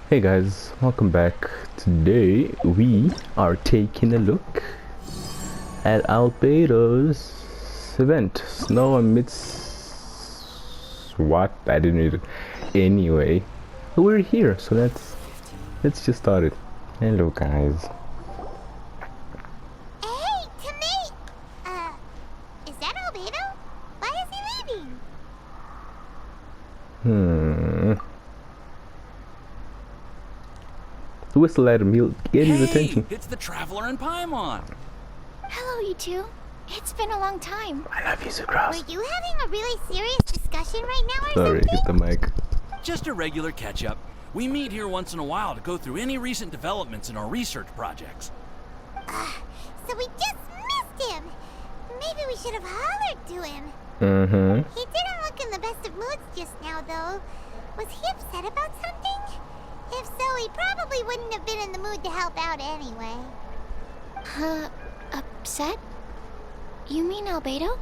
Hey guys, welcome back. Today we are taking a look at Albedo's event. Snow amidst what? I didn't read it. Anyway, we're here, so let's just start it. Hello guys. Hey, Timmy! Is that Albedo? Why is he leaving? Whistle at him, he'll get his attention. It's the Traveler and Paimon. Hello, you two. It's been a long time. I love you, Sucrose. Were you having a really serious discussion right now or Sorry, something? hit the mic. Just a regular catch-up. We meet here once in a while to go through any recent developments in our research projects. So we just missed him. Maybe we should have hollered to him. Mm-hmm. He didn't look in the best of moods just now, though. Was he upset about something? If so, he probably wouldn't have been in the mood to help out anyway. Upset? You mean Albedo?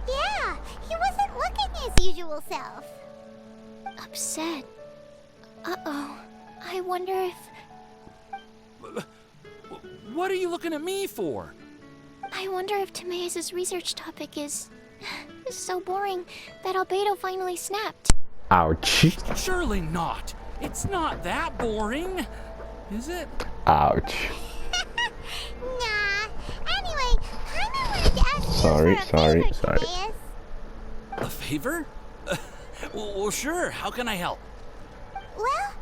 Yeah, he wasn't looking his usual self. Upset? Uh-oh. I wonder if... What are you looking at me for? I wonder if Timaeus' research topic is so boring that Albedo finally snapped. Ouch. Surely not. It's not that boring, is it? Ouch. Nah. Anyway, Paimon wanted to ask you Sorry, for a sorry, favor, sorry. Timaeus. A favor? Well, sure. How can I help? Well,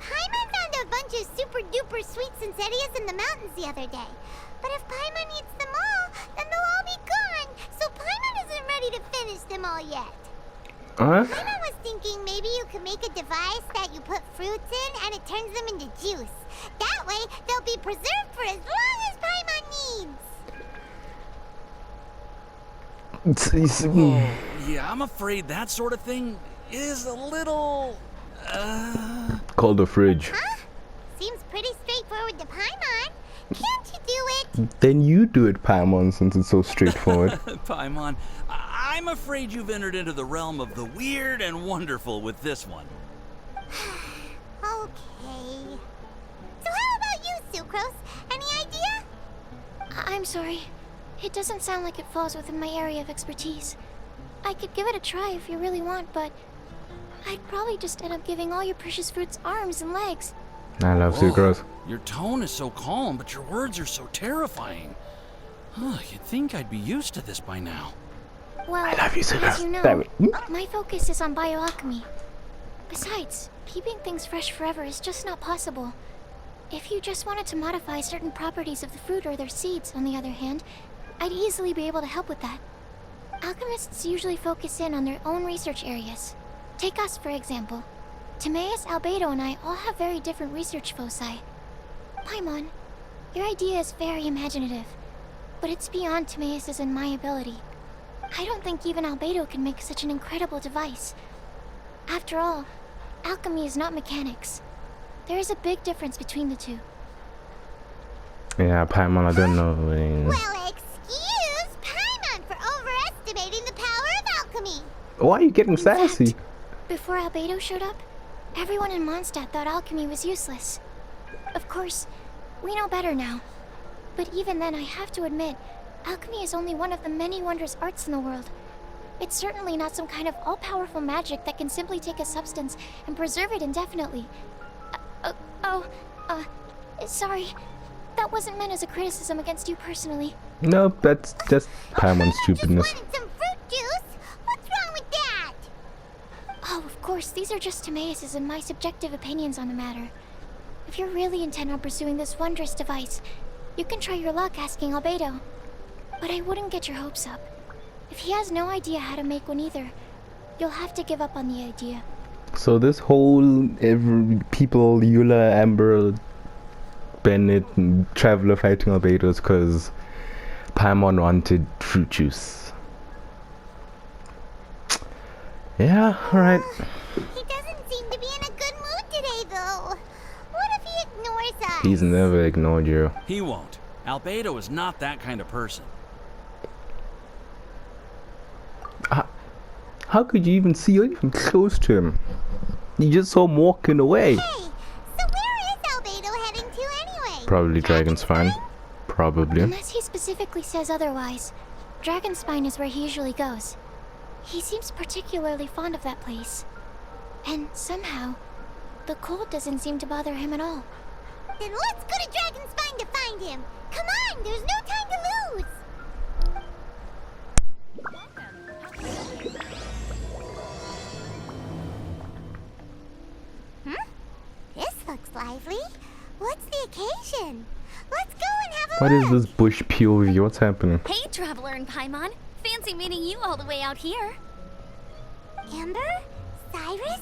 Paimon found a bunch of super duper sweet Sincerias in the mountains the other day. But if Paimon eats them all, then they'll all be gone. So Paimon isn't ready to finish them all yet. Paimon was thinking maybe you could make a device that you put fruits in and it turns them into juice. That way, they'll be preserved for as long as Paimon needs. Oh, yeah, I'm afraid that sort of thing is a little... Call the fridge. Huh? Seems pretty straightforward to Paimon. Can't you do it? Then you do it, Paimon, since it's so straightforward. Paimon, I'm afraid you've entered into the realm of the weird and wonderful with this one. Okay. So how about you, Sucrose? Any idea? I'm sorry. It doesn't sound like it falls within my area of expertise. I could give it a try if you really want, but I'd probably just end up giving all your precious fruits arms and legs. I love Sucrose. Your tone is so calm, but your words are so terrifying. You'd think I'd be used to this by now. Well, I love you, Sucrose. as you know, Damn it. my focus is on bioalchemy. Besides, keeping things fresh forever is just not possible. If you just wanted to modify certain properties of the fruit or their seeds, on the other hand, I'd easily be able to help with that. Alchemists usually focus in on their own research areas. Take us, for example. Timaeus, Albedo, and I all have very different research foci. Paimon, your idea is very imaginative, but it's beyond Timaeus' and my ability. I don't think even Albedo can make such an incredible device. After all, alchemy is not mechanics. There is a big difference between the two. Yeah, Paimon, I don't know. Well, excuse Paimon for overestimating the power of alchemy. Why are you getting In sassy? fact, before Albedo showed up, everyone in Mondstadt thought alchemy was useless. Of course, we know better now. But even then, I have to admit, alchemy is only one of the many wondrous arts in the world. It's certainly not some kind of all-powerful magic that can simply take a substance and preserve it indefinitely. Sorry. That wasn't meant as a criticism against you personally. No, that's just Paimon's stupidness. Just wanted some fruit juice. What's wrong with that? Oh, of course, these are just Timaeus' and my subjective opinions on the matter. If you're really intent on pursuing this wondrous device, you can try your luck asking Albedo. But I wouldn't get your hopes up. If he has no idea how to make one either, you'll have to give up on the idea. So this whole people, Eula, Amber, Bennett, and Traveler fighting Albedo is because Paimon wanted fruit juice. Yeah, alright. He doesn't seem to be in a good mood today, though. What if he ignores us? He's never ignored you. He won't. Albedo is not that kind of person. How could you even see or even close to him? You just saw him walking away. Hey, so Probably Dragonspine. Probably. Unless he specifically says otherwise, Dragonspine is where he usually goes. He seems particularly fond of that place. And somehow, the cold doesn't seem to bother him at all. Then let's go to Dragonspine to find him. Come on, there's no time to lose. This looks lively. What's the occasion? Let's go and have a What is look. this bush POV? What's happening? Hey, Traveler and Paimon. Fancy meeting you all the way out here. Amber? Cyrus?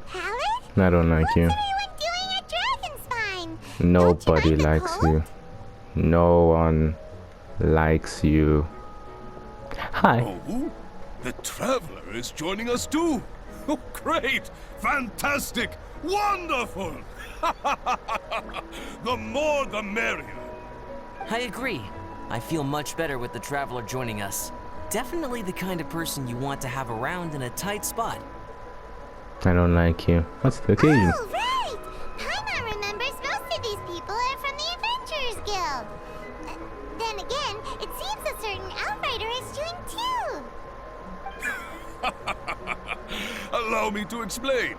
Pallet? I don't like you. What's everyone doing at Dragonspine? Nobody Don't you like the likes cold? you. No one likes you. Hi. Oh, the Traveler is joining us too. Oh, great! Fantastic! Wonderful! The more the merrier. I agree. I feel much better with the Traveler joining us. Definitely the kind of person you want to have around in a tight spot. I don't like you. What's the occasion? Oh, right! Paimon remembers most of these people are from the Adventurers Guild. Then again, it seems a certain Outrider is doing too. Allow me to explain.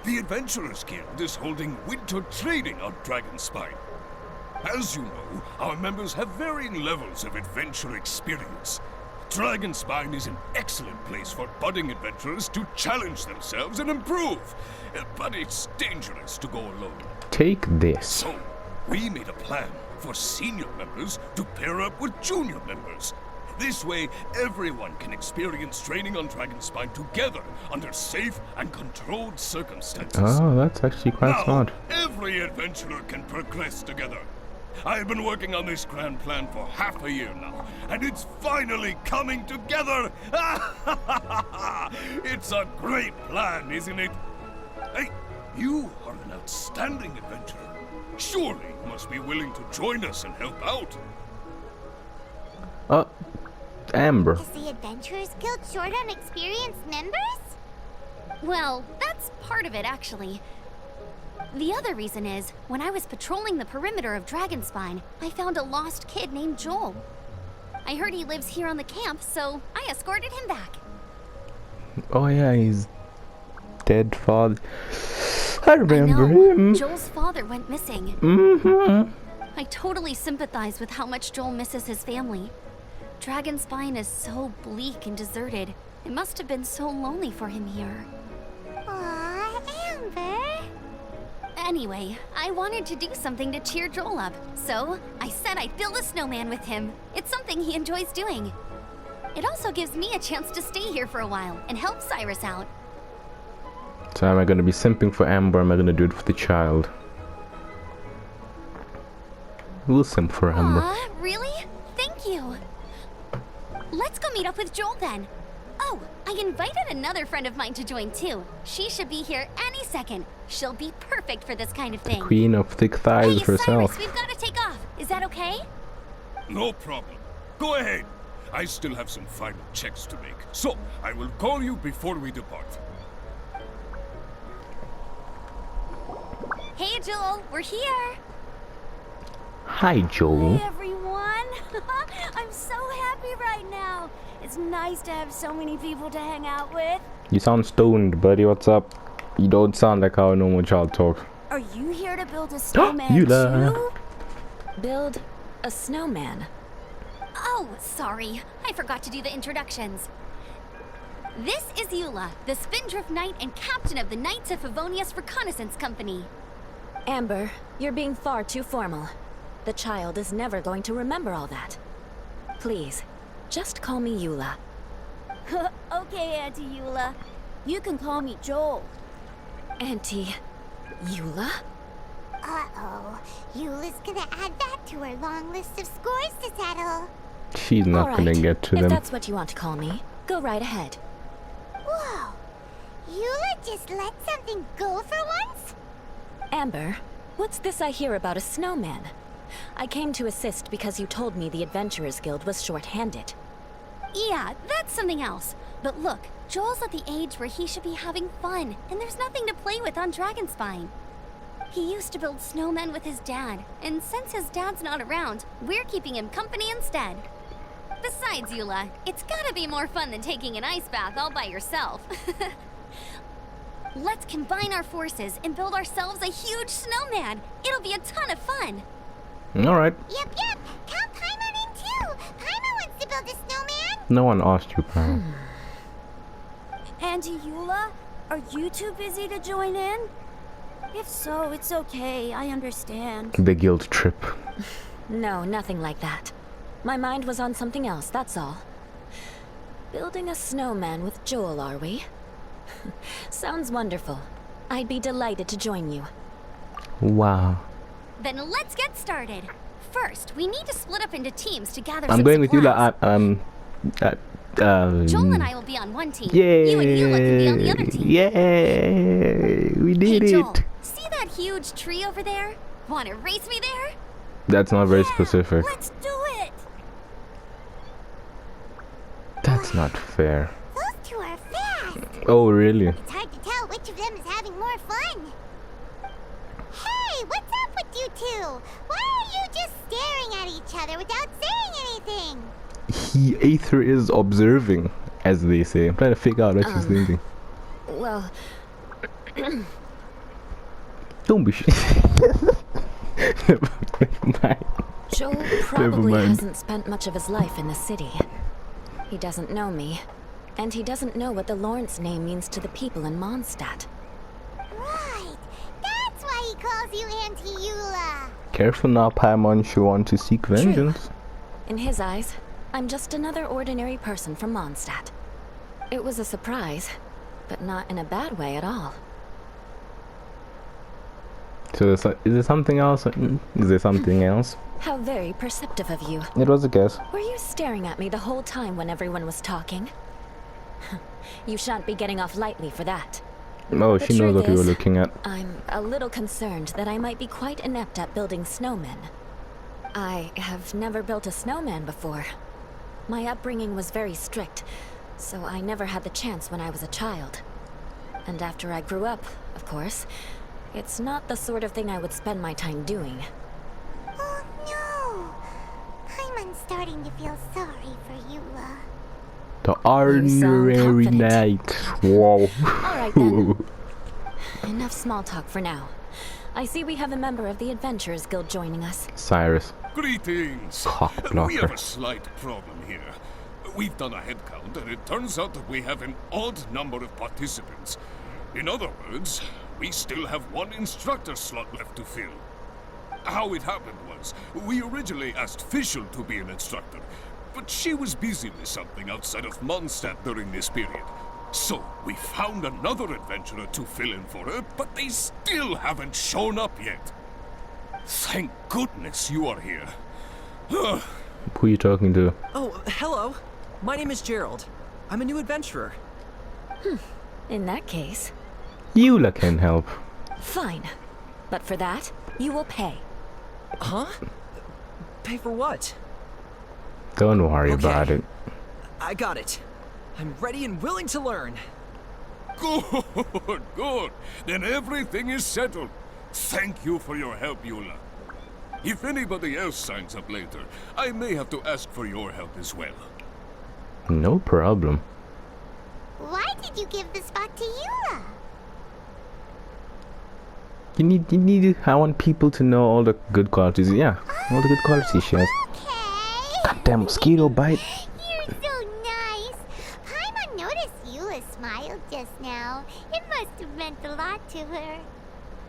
The Adventurers Guild is holding winter training on Dragonspine. As you know, our members have varying levels of adventure experience. Dragonspine is an excellent place for budding adventurers to challenge themselves and improve. But it's dangerous to go alone. Take this. So, we made a plan for senior members to pair up with junior members. This way, everyone can experience training on Dragonspine together under safe and controlled circumstances. Oh, that's actually quite Now, smart. every adventurer can progress together. I've been working on this grand plan for half a year now, and it's finally coming together! It's a great plan, isn't it? Hey, you are an outstanding adventurer. Surely you must be willing to join us and help out. Oh, Amber. Is the Adventurers Guild short on experienced members? Well, that's part of it, actually. The other reason is, when I was patrolling the perimeter of Dragonspine, I found a lost kid named Joel. I heard he lives here on the camp, so I escorted him back. Oh yeah, he's dead father. I I remember know. him. Joel's father went missing. Mm-hmm. I totally sympathize with how much Joel misses his family. Dragonspine is so bleak and deserted. It must have been so lonely for him here. Aw, Amber. Anyway, I wanted to do something to cheer Joel up, so I said I'd build a snowman with him. It's something he enjoys doing. It also gives me a chance to stay here for a while and help Cyrus out. So am I gonna be simping for Amber or am I gonna do it for the child? We'll simp for Amber. Aw, really? Thank you. Let's go meet up with Joel then. Oh, I invited another friend of mine to join too. She should be here any second. She'll be perfect for this kind of thing. Queen of thick thighs Hey, herself. Cyrus, we've got to take off. Is that okay? No problem. Go ahead. I still have some final checks to make, so I will call you before we depart. Hey, Joel, we're here. Hi, Joel. Hey everyone! I'm so happy right now. It's nice to have so many people to hang out with. You sound stoned, buddy. What's up? You don't sound like how a normal child talk. Are you here to build a snowman Eula. too? Build a snowman. Oh, sorry. I forgot to do the introductions. This is Eula, the Spindrift Knight and captain of the Knights of Favonius Reconnaissance Company. Amber, you're being far too formal. The child is never going to remember all that. Please, just call me Eula. Okay, Auntie Eula. You can call me Joel. Auntie Eula? Uh-oh. Eula's gonna add that to her long list of scores to settle. She's not All gonna right, get to if them. that's what you want to call me, go right ahead. Whoa. Eula just let something go for once? Amber, what's this I hear about a snowman? I came to assist because you told me the Adventurers Guild was short-handed. Yeah, that's something else. But look, Joel's at the age where he should be having fun, and there's nothing to play with on Dragonspine. He used to build snowmen with his dad, and since his dad's not around, we're keeping him company instead. Besides, Eula, it's gotta be more fun than taking an ice bath all by yourself. Let's combine our forces and build ourselves a huge snowman. It'll be a ton of fun. Alright. Yep. Count Paimon in too. Paimon wants to build a snowman. No one asked you, Paimon. Auntie Eula, are you too busy to join in? If so, it's okay. I understand. The guilt trip. No, nothing like that. My mind was on something else, that's all. Building a snowman with Joel, are we? Sounds wonderful. I'd be delighted to join you. Wow. Then let's get started. First, we need to split up into teams to gather I'm some going with you, supplies. Joel and I will be on one team. Yay! You and Eula can be on the other team. Yay! We did Hey, Joel, it! see that huge tree over there? Want to race me there? That's not very specific. Let's do it! That's not fair. Those two are fast. Oh, really? It's hard to tell which of them is having more fun. Hey, what's up with you two? Why are you just staring at each other without saying anything? Aether is observing, as they say. I'm trying to figure out what she's thinking. Well, Don't be Never mind. Joel probably hasn't spent much of his life in the city. He doesn't know me, and he doesn't know what the Lawrence name means to the people in Mondstadt. Right. That's why he calls you Auntie Eula. Careful now, Paimon. She wants to seek vengeance. In his eyes, I'm just another ordinary person from Mondstadt. It was a surprise, but not in a bad way at all. So, is there something else? Is there something else? How very perceptive of you. It was a guess. Were you staring at me the whole time when everyone was talking? You shan't be getting off lightly for that. Oh, The she knows what truth we were is, looking at. I'm a little concerned that I might be quite inept at building snowmen. I have never built a snowman before. My upbringing was very strict, so I never had the chance when I was a child. And after I grew up, of course, it's not the sort of thing I would spend my time doing. Oh no. Paimon's starting to feel sorry for Eula. The ordinary confident. night. Whoa. Alright then. Enough small talk for now. I see we have a member of the Adventurers Guild joining us. Cyrus. Greetings. Cock We have blocker. a slight problem here. We've done a head count, and it turns out that we have an odd number of participants. In other words, we still have one instructor slot left to fill. How it happened was, we originally asked Fischl to be an instructor, but she was busy with something outside of Mondstadt during this period. So, we found another adventurer to fill in for her, but they still haven't shown up yet. Thank goodness you are here. Who are you talking to? Oh, hello. My name is Gerald. I'm a new adventurer. In that case, Eula can help. fine. But for that, you will pay. Huh? Pay for what? Don't worry Okay. about it. I got it. I'm ready and willing to learn. Good, good. Then everything is settled. Thank you for your help, Eula. If anybody else signs up later, I may have to ask for your help as well. No problem. Why did you give the spot to Eula? You need. I want people to know all the good qualities. Yeah, all the good qualities she has. Okay. Goddamn mosquito bite. You're so nice. Paimon noticed Eula smiled just now. It must have meant a lot to her.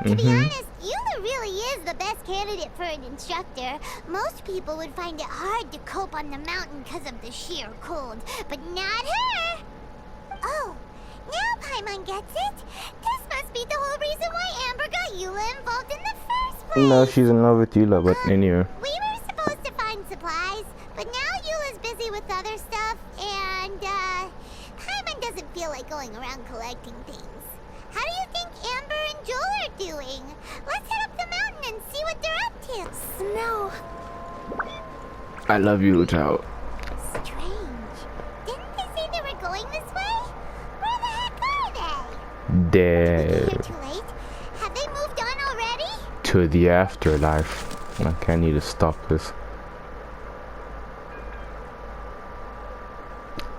To be honest, Eula really is the best candidate for an instructor. Most people would find it hard to cope on the mountain because of the sheer cold, but not her. Oh, now Paimon gets it. This must be the whole reason why Amber got Eula involved in the first place. No, she's in love with Eula, but anyway. We were supposed to find supplies, but now Eula's busy with other stuff, and, Paimon doesn't feel like going around collecting things. How do you think Amber and Joel are doing? Let's head up the mountain and see what they're up to. Snow. I love you, Tao. Strange. Didn't they say they were going this way? Where the heck are they? Is it Dead. here too late? Have they moved on already? to the afterlife. Okay, I need to stop this.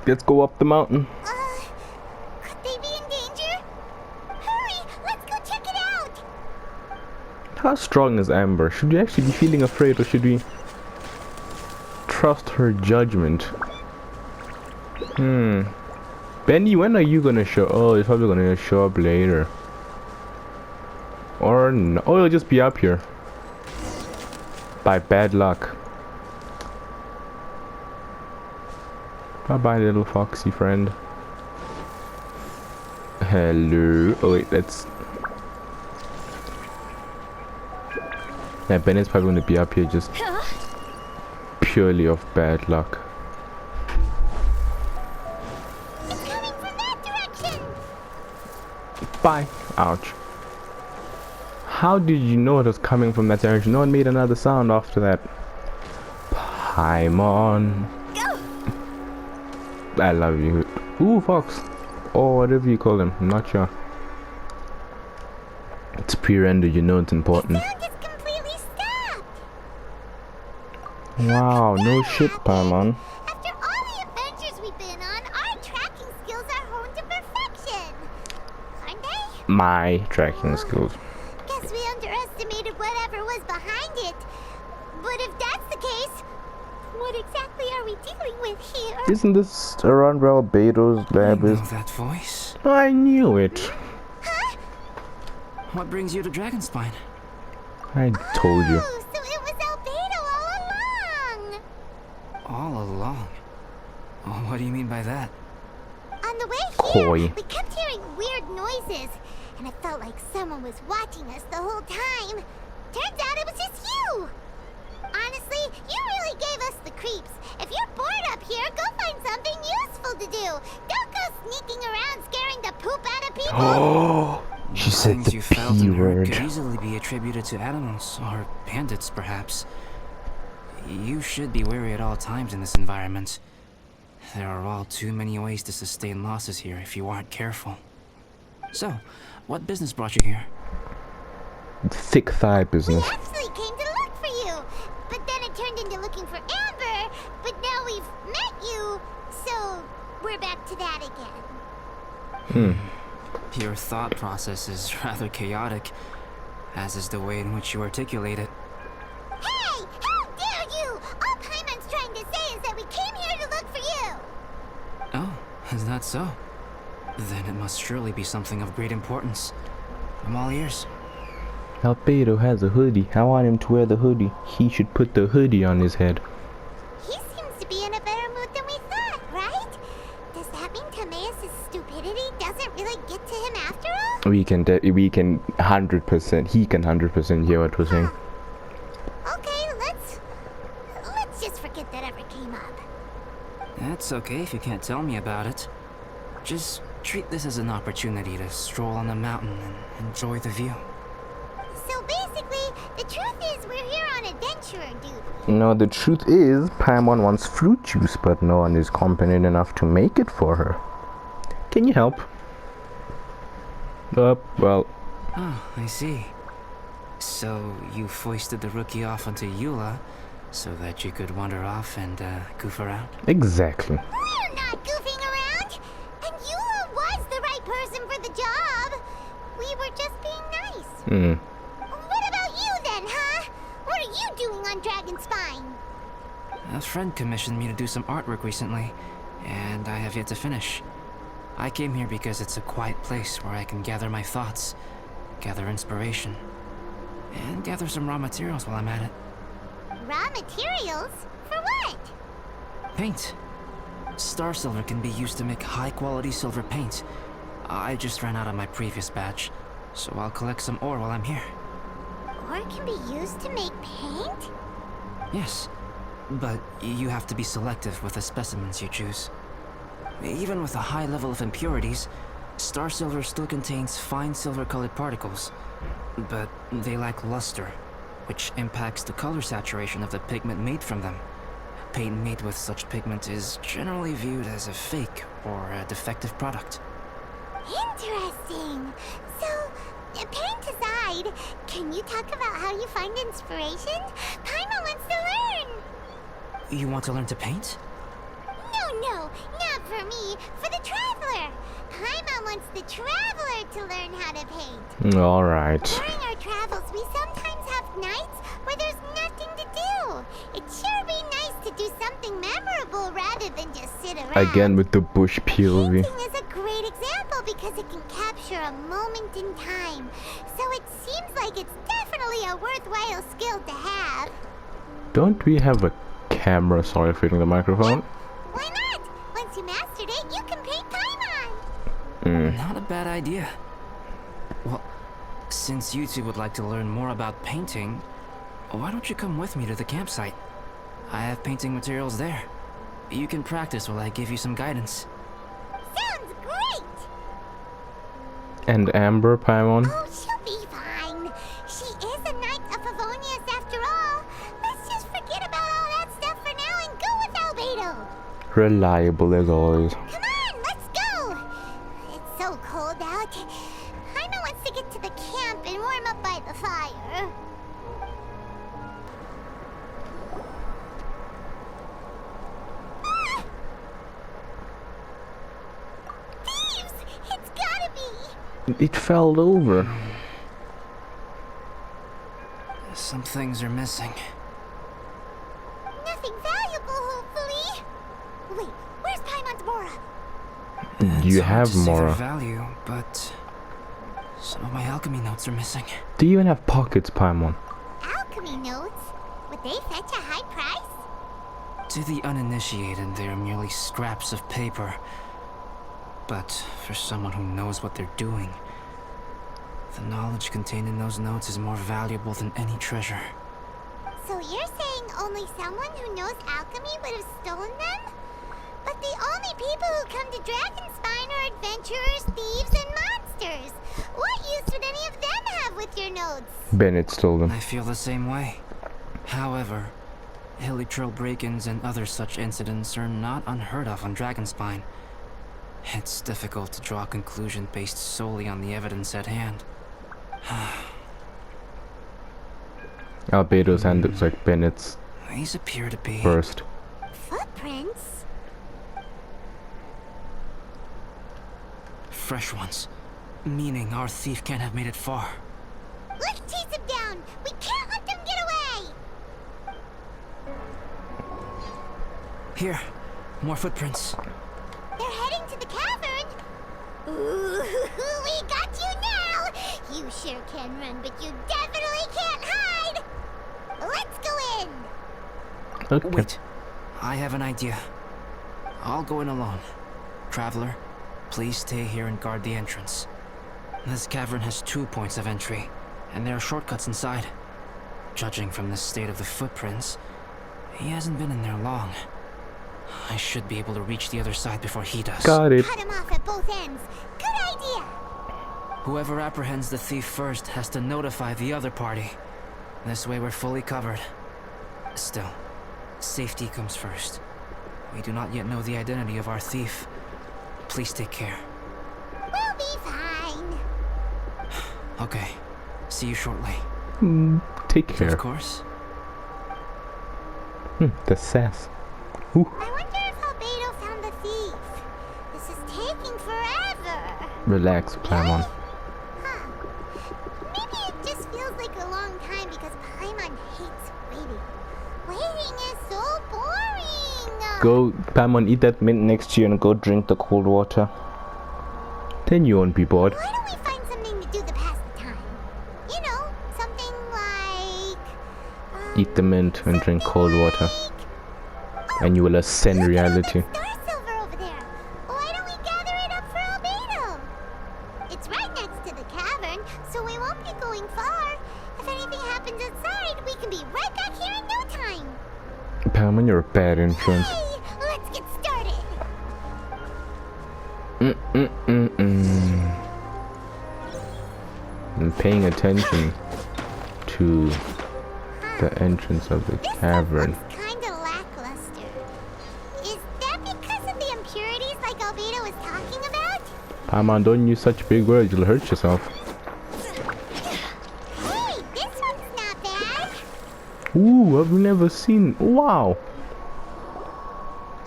Let's go up the mountain. Could they be in danger? Hurry, let's go check it out. How strong is Amber? Should we actually be feeling afraid, or should we trust her judgment? Benny, when are you gonna show? Oh, it's probably gonna show up later. Or no? Oh, it'll just be up here. By bad luck. Bye bye, little foxy friend. Hello. Oh wait, let's. Yeah, Bennett's probably gonna be up here just purely of bad luck. It's coming from that direction. Bye. Ouch. How did you know it was coming from that direction? No one made another sound after that. Paimon. I love you. Ooh, fox. Or whatever you call them. I'm not sure. It's pre-rendered, you know it's important. The sound is completely stopped. Wow, no shit, Paimon. After all the adventures we've been on, our tracking skills are honed to perfection. Aren't they? My tracking skills. Guess we underestimated whatever was behind it. But if that's the case, what exactly are we dealing with here? Isn't this around where Albedo's lab is? Know that voice? I knew it. Huh? What brings you to Dragonspine? I told you. Oh, so it was Albedo all along. All along? Oh, what do you mean by that? On the way Coy. here, we kept hearing weird noises, and it felt like someone was watching us the whole time. Turns out it was just you. Honestly, you really gave us the creeps. If you're bored up here, go find something useful to do. Don't go sneaking around scaring the poop out of people. Oh, she said Things the you felt P and heard word. could easily be attributed to animals or bandits, perhaps. You should be wary at all times in this environment. There are all too many ways to sustain losses here if you aren't careful. So, what business brought you here? Thick thigh business. We actually came to look for you, but then it turned into looking for Amber. But now we've met you, so we're back to that again. Your thought process is rather chaotic, as is the way in which you articulate it. Hey, how dare you! All Paimon's trying to say is that we came here to look for you. Oh, is that so? Then it must surely be something of great importance. I'm all ears. Albedo has a hoodie. I want him to wear the hoodie. He should put the hoodie on his head. He seems to be in a better mood than we thought, right? Does that mean Timaeus' stupidity doesn't really get to him after all? We can 100%. He can 100% hear what we're saying. Okay, let's just forget that ever came up. That's okay if you can't tell me about it. Just treat this as an opportunity to stroll on the mountain and enjoy the view. So basically, the truth is we're here on adventurer duty. No, the truth is, Paimon wants fruit juice, but no one is competent enough to make it for her. Can you help? Well, Oh, I see. So you foisted the rookie off onto Eula so that you could wander off and goof around? exactly. We're not goofing around! And Eula was the right person for the job! We were just being nice. What about you then, huh? What are you doing on Dragonspine? A friend commissioned me to do some artwork recently, and I have yet to finish. I came here because it's a quiet place where I can gather my thoughts, gather inspiration, and gather some raw materials while I'm at it. Raw materials? For what? Paint. Star silver can be used to make high-quality silver paint. I just ran out of my previous batch, so I'll collect some ore while I'm here. Ore can be used to make paint? Yes, but you have to be selective with the specimens you choose. Even with a high level of impurities, star silver still contains fine silver-colored particles, but they lack luster, which impacts the color saturation of the pigment made from them. Paint made with such pigment is generally viewed as a fake or a defective product. Interesting. So, paint aside, can Can you talk about how you find inspiration? Paimon wants to learn! You want to learn to paint? No, not for me. For the traveler. Paimon wants the traveler to learn how to paint. Alright. During our travels, we sometimes have nights where there's nothing to do. It'd sure be nice to do something memorable rather than just sit around. Again with the bush POV. Painting is a great example because it can capture a moment in time. So it seems like it's definitely a worthwhile skill to have. Don't we have a camera? Sorry for hitting the microphone. Why not? Once you mastered it, you can paint Paimon. Not a bad idea. Well, since you two would like to learn more about painting, why don't you come with me to the campsite? I have painting materials there. You can practice while I give you some guidance. Sounds great! And Amber, Paimon? Oh, she'll be fine. She is a knight of Favonius after all. Let's just forget about all that stuff for now and go with Albedo. Reliable as always. Come on, let's go! It's so cold out. Paimon wants to get to the camp and warm up by the fire. Ah! Thieves! It's gotta be! It fell over. Some things are missing. Nothing valuable, hopefully. Wait, where's Paimon's Mora? You It's hard have to say their more. value, but some of my alchemy notes are missing. Do you even have pockets, Paimon? Alchemy notes? Would they fetch a high price? To the uninitiated, they are merely scraps of paper. But for someone who knows what they're doing, the knowledge contained in those notes is more valuable than any treasure. So you're saying only someone who knows alchemy would have stolen them? But the only people who come to Dragonspine are adventurers, thieves, and monsters. What use would any of them have with your notes? Bennett stole them. I feel the same way. However, hilly trail break-ins and other such incidents are not unheard of on Dragonspine. It's difficult to draw a conclusion based solely on the evidence at hand. Albedo's hand looks like Bennett's These appear to be first. Footprints? fresh ones, meaning our thief can't have made it far. Let's chase him down! We can't let them get away! Here, more footprints. They're heading to the cavern! Ooh, we got you now! You sure can run, but you definitely can't hide! Let's go in! Okay. Wait, I have an idea. I'll go in alone. Traveler, please stay here and guard the entrance. This cavern has 2 points of entry, and there are shortcuts inside. Judging from the state of the footprints, he hasn't been in there long. I should be able to reach the other side before he does. Got it. Cut him off at both ends. Good idea! Whoever apprehends the thief first has to notify the other party. This way we're fully covered. Still, safety comes first. We do not yet know the identity of our thief. Please take care. We'll be fine. Okay, see you shortly. Take care. Of course. The sass. Ooh. I wonder if Albedo found the thief. This is taking forever. Relax, Paimon. Huh. Maybe it just feels like a long time because Paimon hates waiting. Waiting is so boring. Go, Paimon, eat that mint next to you and go drink the cold water. Then you won't be bored. Why don't we find something to do to pass the time? You know, something like... Eat the mint and drink cold water. And you will ascend reality. Star silver over there. Why don't we gather it up for Albedo? It's right next to the cavern, so we won't be going far. If anything happens inside, we can be right back here in no time. Paimon, you're a bad influence. Hey, let's get started. I'm paying attention to the entrance of the cavern. Kinda lackluster. Is that because of the impurities like Albedo was talking about? Paimon, don't use such big words, you'll hurt yourself. Hey, this one's not bad. Ooh, I've never seen. Wow.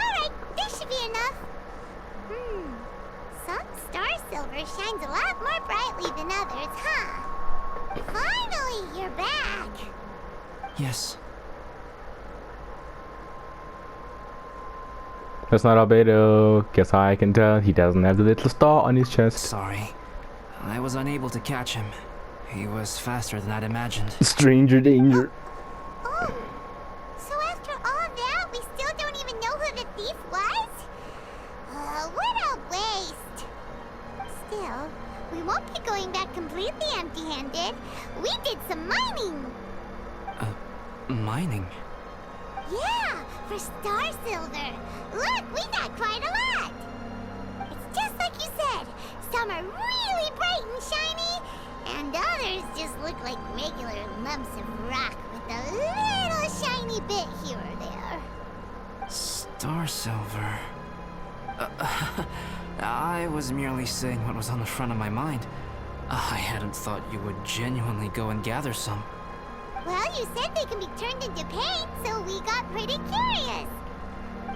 Alright, this should be enough. Some star silver shines a lot more brightly than others, huh? Finally, you're back. Yes. That's not Albedo. Guess how I can tell he doesn't have the little star on his chest. Sorry. I was unable to catch him. He was faster than I'd imagined. Stranger danger. Oh, so after all that, we still don't even know who the thief was? What a waste. Still, we won't be going back completely empty-handed. We did some mining. Mining? Yeah, for star silver. Look, we got quite a lot. It's just like you said. Some are really bright and shiny, and others just look like regular lumps of rock with a little shiny bit here or there. Star silver. I was merely saying what was on the front of my mind. I hadn't thought you would genuinely go and gather some. Well, you said they can be turned into paint, so we got pretty curious.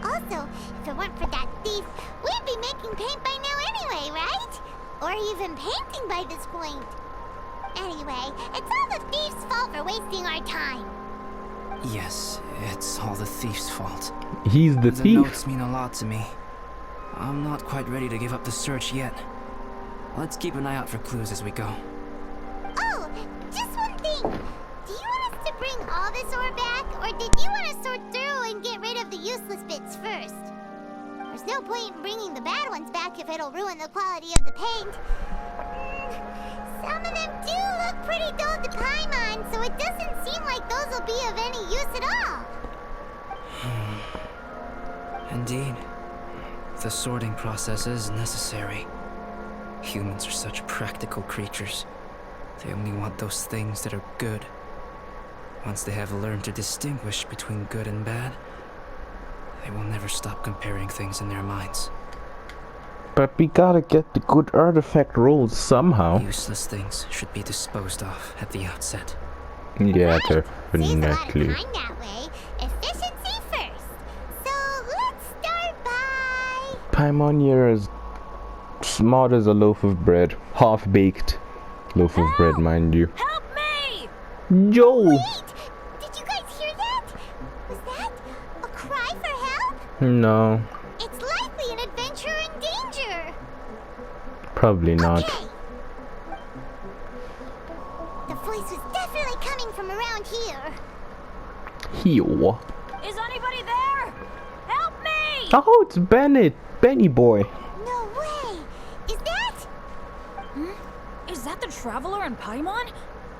Also, if it weren't for that thief, we'd be making paint by now anyway, right? Or even painting by this point. Anyway, it's all the thief's fault for wasting our time. Yes, it's all the thief's fault. He's the The thief. notes mean a lot to me. I'm not quite ready to give up the search yet. Let's keep an eye out for clues as we go. Oh, just one thing. Do you want us to bring all this ore back, or did you want to sort through and get rid of the useless bits first? There's no point in bringing the bad ones back if it'll ruin the quality of the paint. Some of them do look pretty dull to Paimon, so it doesn't seem like those will be of any use at all. Indeed. The sorting process is necessary. Humans are such practical creatures. They only want those things that are good. Once they have learned to distinguish between good and bad, they will never stop comparing things in their minds. But we gotta get the good artifact rolls somehow. Useless things should be disposed of at the outset. Yeah, Saves a lot of definitely. time that way. Efficiency first. So let's start by... Paimon, you're as smart as a loaf of bread. Half-baked loaf of bread, mind you. Help me! Joel! Wait! Did you guys hear that? Was that a cry for help? No, It's likely an adventurer in danger. probably not. Okay. The voice was definitely coming from around here. Here. Is anybody there? Help me! Oh, it's Bennett. Benny boy. No way! Is that... Is that the traveler in Paimon?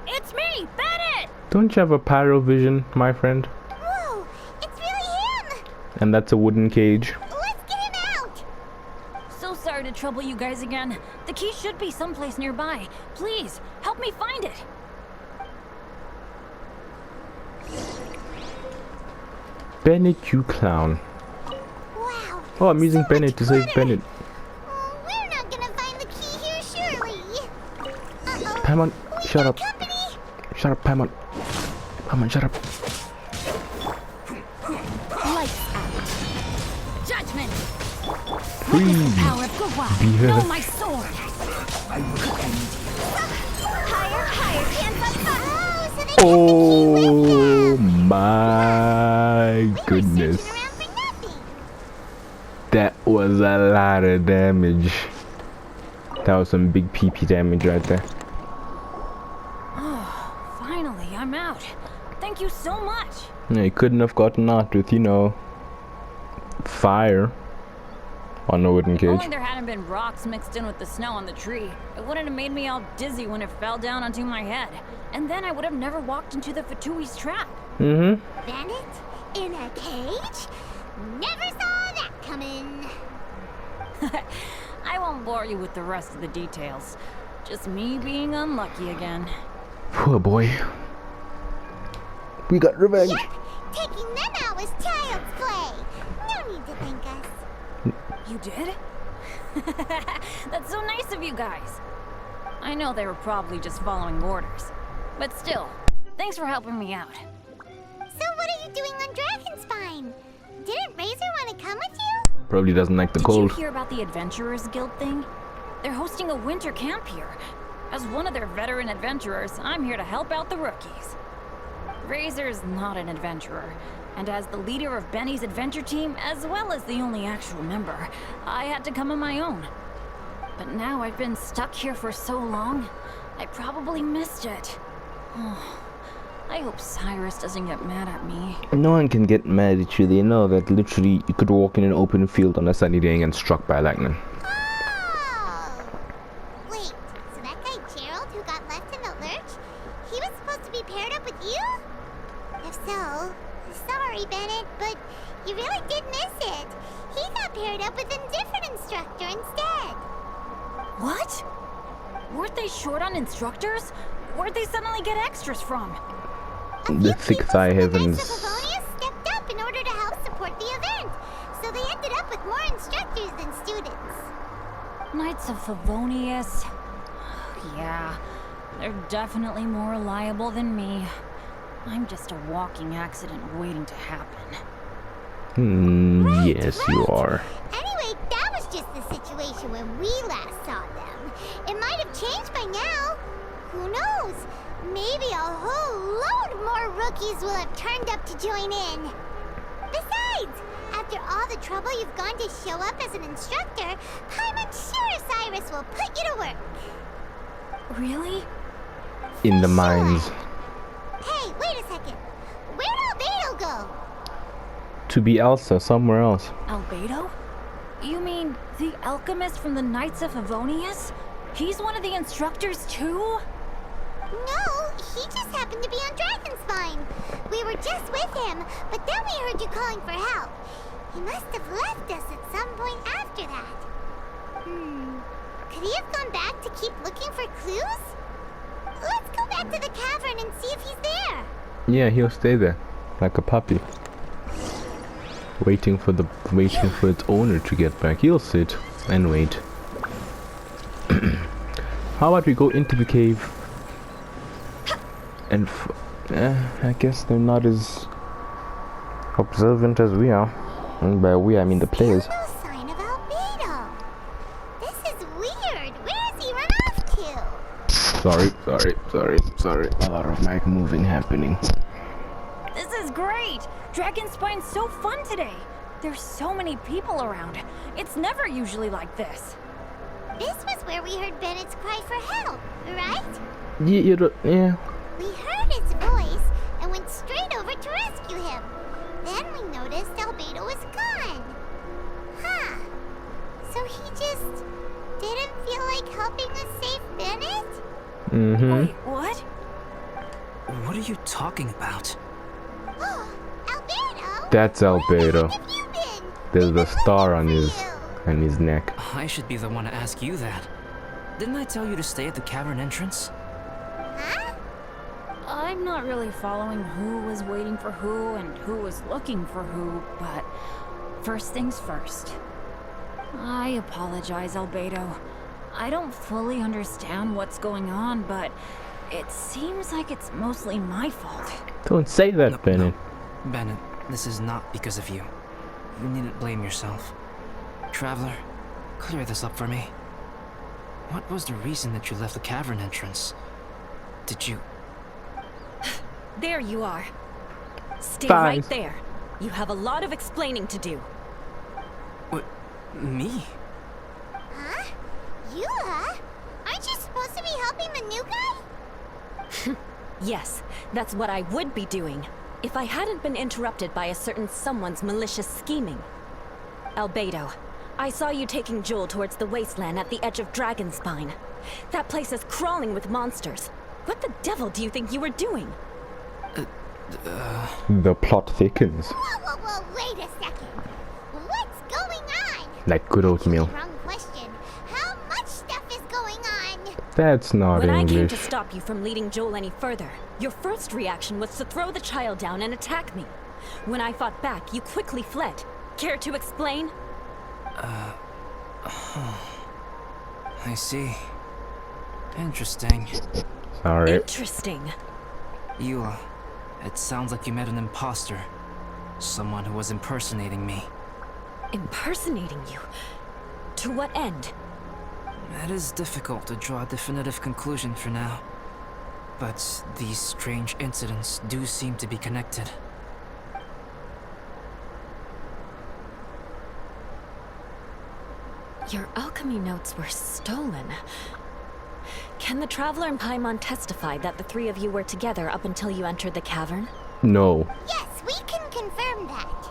It's me, Bennett! Don't you have a pyro vision, my friend? Whoa! It's really him! And that's a wooden cage. Let's get him out! So sorry to trouble you guys again. The key should be someplace nearby. Please, help me find it. Bennett, you clown. Wow! Oh, I'm using so Bennett much to save clutter. Bennett. Oh, we're not gonna find the key here, surely. Uh-oh. Paimon, We shut got up. company. Shut up, Paimon. Paimon, shut up. Lights out. Judgment! Free. Power of Gua! Be No, her. my sword! Higher, higher, hands up, up! Oh, so they kept the key with Oh them. my We were goodness. searching around for nothing. That was a lot of damage. That was some big PP damage right there. Finally, I'm out. Thank you so much. Yeah, you couldn't have gotten out with, you know, fire on a wooden If cage. only there hadn't been rocks mixed in with the snow on the tree. It wouldn't have made me all dizzy when it fell down onto my head. And then I would have never walked into the Fatui's trap. Mm-hmm. Bennett? In a cage? Never saw that coming. I won't bore you with the rest of the details. Just me being unlucky again. Poor boy. We got revenge. Yep, taking them out was child's play. No need to thank us. You did? That's so nice of you guys. I know they were probably just following orders. But still, Thanks for helping me out. So what are you doing on Dragonspine? Didn't Razor want to come with you? Probably doesn't like the cold. Did you hear about the Adventurers Guild thing? They're hosting a winter camp here. As one of their veteran adventurers, I'm here to help out the rookies. Razor's not an adventurer, and as the leader of Benny's adventure team, as well as the only actual member, I had to come on my own. But now I've been stuck here for so long, I probably missed it. Oh, I hope Cyrus doesn't get mad at me. No one can get mad at you. They know that literally you could walk in an open field on a sunny day and get struck by lightning. Oh! Wait, so that guy Gerald who got left in the lurch, he was supposed to be paired up with you? If so, sorry Bennett, but you really did miss it. He got paired up with a different instructor instead. What? Weren't they short on instructors? Where'd they suddenly get extras from? The Sixth Eye Heavens. The Knights of Livonia stepped up in order to help support the event, so they ended up with more instructors than students. Knights of Favonius. Yeah, they're definitely more reliable than me. I'm just a walking accident waiting to happen. Yes, you are. Anyway, that was just the situation when we last saw them. It might have changed by now. Who knows? Maybe a whole load more rookies will have turned up to join in. Besides, after all the trouble you've gone to show up as an instructor, I'm sure Cyrus will put you to work. Really? In the mines. Hey, wait a second. Where'd Albedo go? To be Elsa somewhere else. Albedo? You mean the alchemist from the Knights of Favonius? He's one of the instructors too? No, he just happened to be on Dragonspine. We were just with him, but then we heard you calling for help. He must have left us at some point after that. Could he have gone back to keep looking for clues? Let's go back to the cavern and see if he's there. Yeah, he'll stay there, like a puppy, waiting for its owner to get back. He'll sit and wait. How about we go into the cave? And I guess they're not as observant as we are. And by we, I mean the players. Still no sign of Albedo. This is weird. Where has he run off to? Sorry. A lot of mic moving happening. This is great! Dragonspine's so fun today. There's so many people around. It's never usually like this. This was where we heard Bennett's cry for help, right? Yeah. We heard his voice and went straight over to rescue him. Then we noticed Albedo was gone. Huh. So he just didn't feel like helping us save Bennett? Wait, what? What are you talking about? Oh, Albedo? That's Albedo. Where have you been? There's a star on We've been his looking neck. I should be the one to ask you that. Didn't I tell you to stay at the cavern entrance? for you. Huh? I'm not really following who was waiting for who and who was looking for who, but first things first. I apologize, Albedo. I don't fully understand what's going on, but it seems like it's mostly my fault. Don't say that, No, Bennett. no. Bennett, this is not because of you. You needn't blame yourself. Traveler, clear this up for me. What was the reason that you left the cavern entrance? Did you... There you are. Stay Bye. right there. You have a lot of explaining to do. What? Me? Huh? Eula? Aren't you supposed to be helping the new guy? Yes, that's what I would be doing, if I hadn't been interrupted by a certain someone's malicious scheming. Albedo, I saw you taking Joel towards the wasteland at the edge of Dragonspine. That place is crawling with monsters. What the devil do you think you were doing? The plot thickens. Whoa, wait a second. What's going on? Like good oatmeal. Wrong question. How much stuff is going on? That's not When I came English. to stop you from leading Joel any further, your first reaction was to throw the child down and attack me. When I fought back, you quickly fled. Care to explain? I see. Interesting. Sorry. Interesting. Eula, it sounds like you met an imposter. Someone who was impersonating me. Impersonating you? To what end? It is difficult to draw a definitive conclusion for now. But these strange incidents do seem to be connected. Your alchemy notes were stolen. Can the Traveler and Paimon testify that the three of you were together up until you entered the cavern? No. Yes, we can confirm that.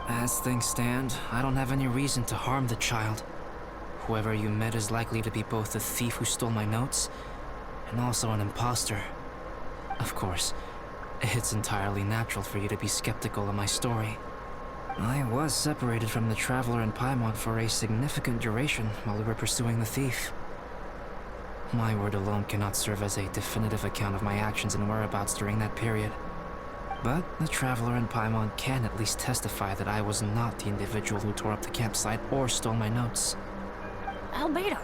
As things stand, I don't have any reason to harm the child. Whoever you met is likely to be both the thief who stole my notes and also an imposter. Of course, it's entirely natural for you to be skeptical of my story. I was separated from the Traveler and Paimon for a significant duration while we were pursuing the thief. My word alone cannot serve as a definitive account of my actions and whereabouts during that period. But the Traveler and Paimon can at least testify that I was not the individual who tore up the campsite or stole my notes. Albedo,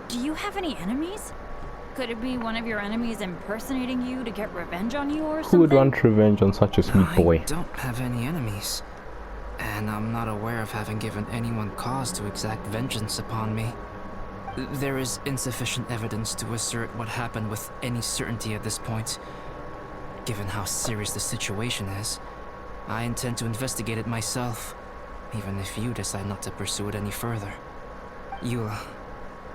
do you have any enemies? Could it be one of your enemies impersonating you to get revenge on you or something? Who would want revenge on such a sweet boy? I don't have any enemies. And I'm not aware of having given anyone cause to exact vengeance upon me. There is insufficient evidence to assert what happened with any certainty at this point. Given how serious the situation is, I intend to investigate it myself, even if you decide not to pursue it any further. Eula,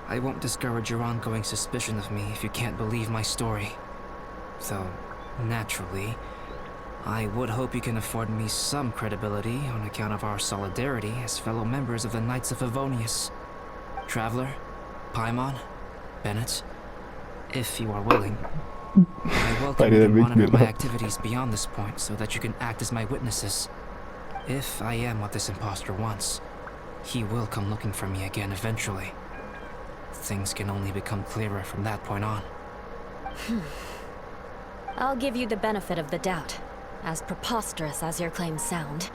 I won't discourage your ongoing suspicion of me if you can't believe my story. Though, naturally, I would hope you can afford me some credibility on account of our solidarity as fellow members of the Knights of Favonius. Traveler, Paimon, Bennett, if you are willing, I welcome you to monitor my activities beyond this point so that you can act as my witnesses. If I am what this imposter wants, he will come looking for me again eventually. Things can only become clearer from that point on. I'll give you the benefit of the doubt, as preposterous as your claims sound.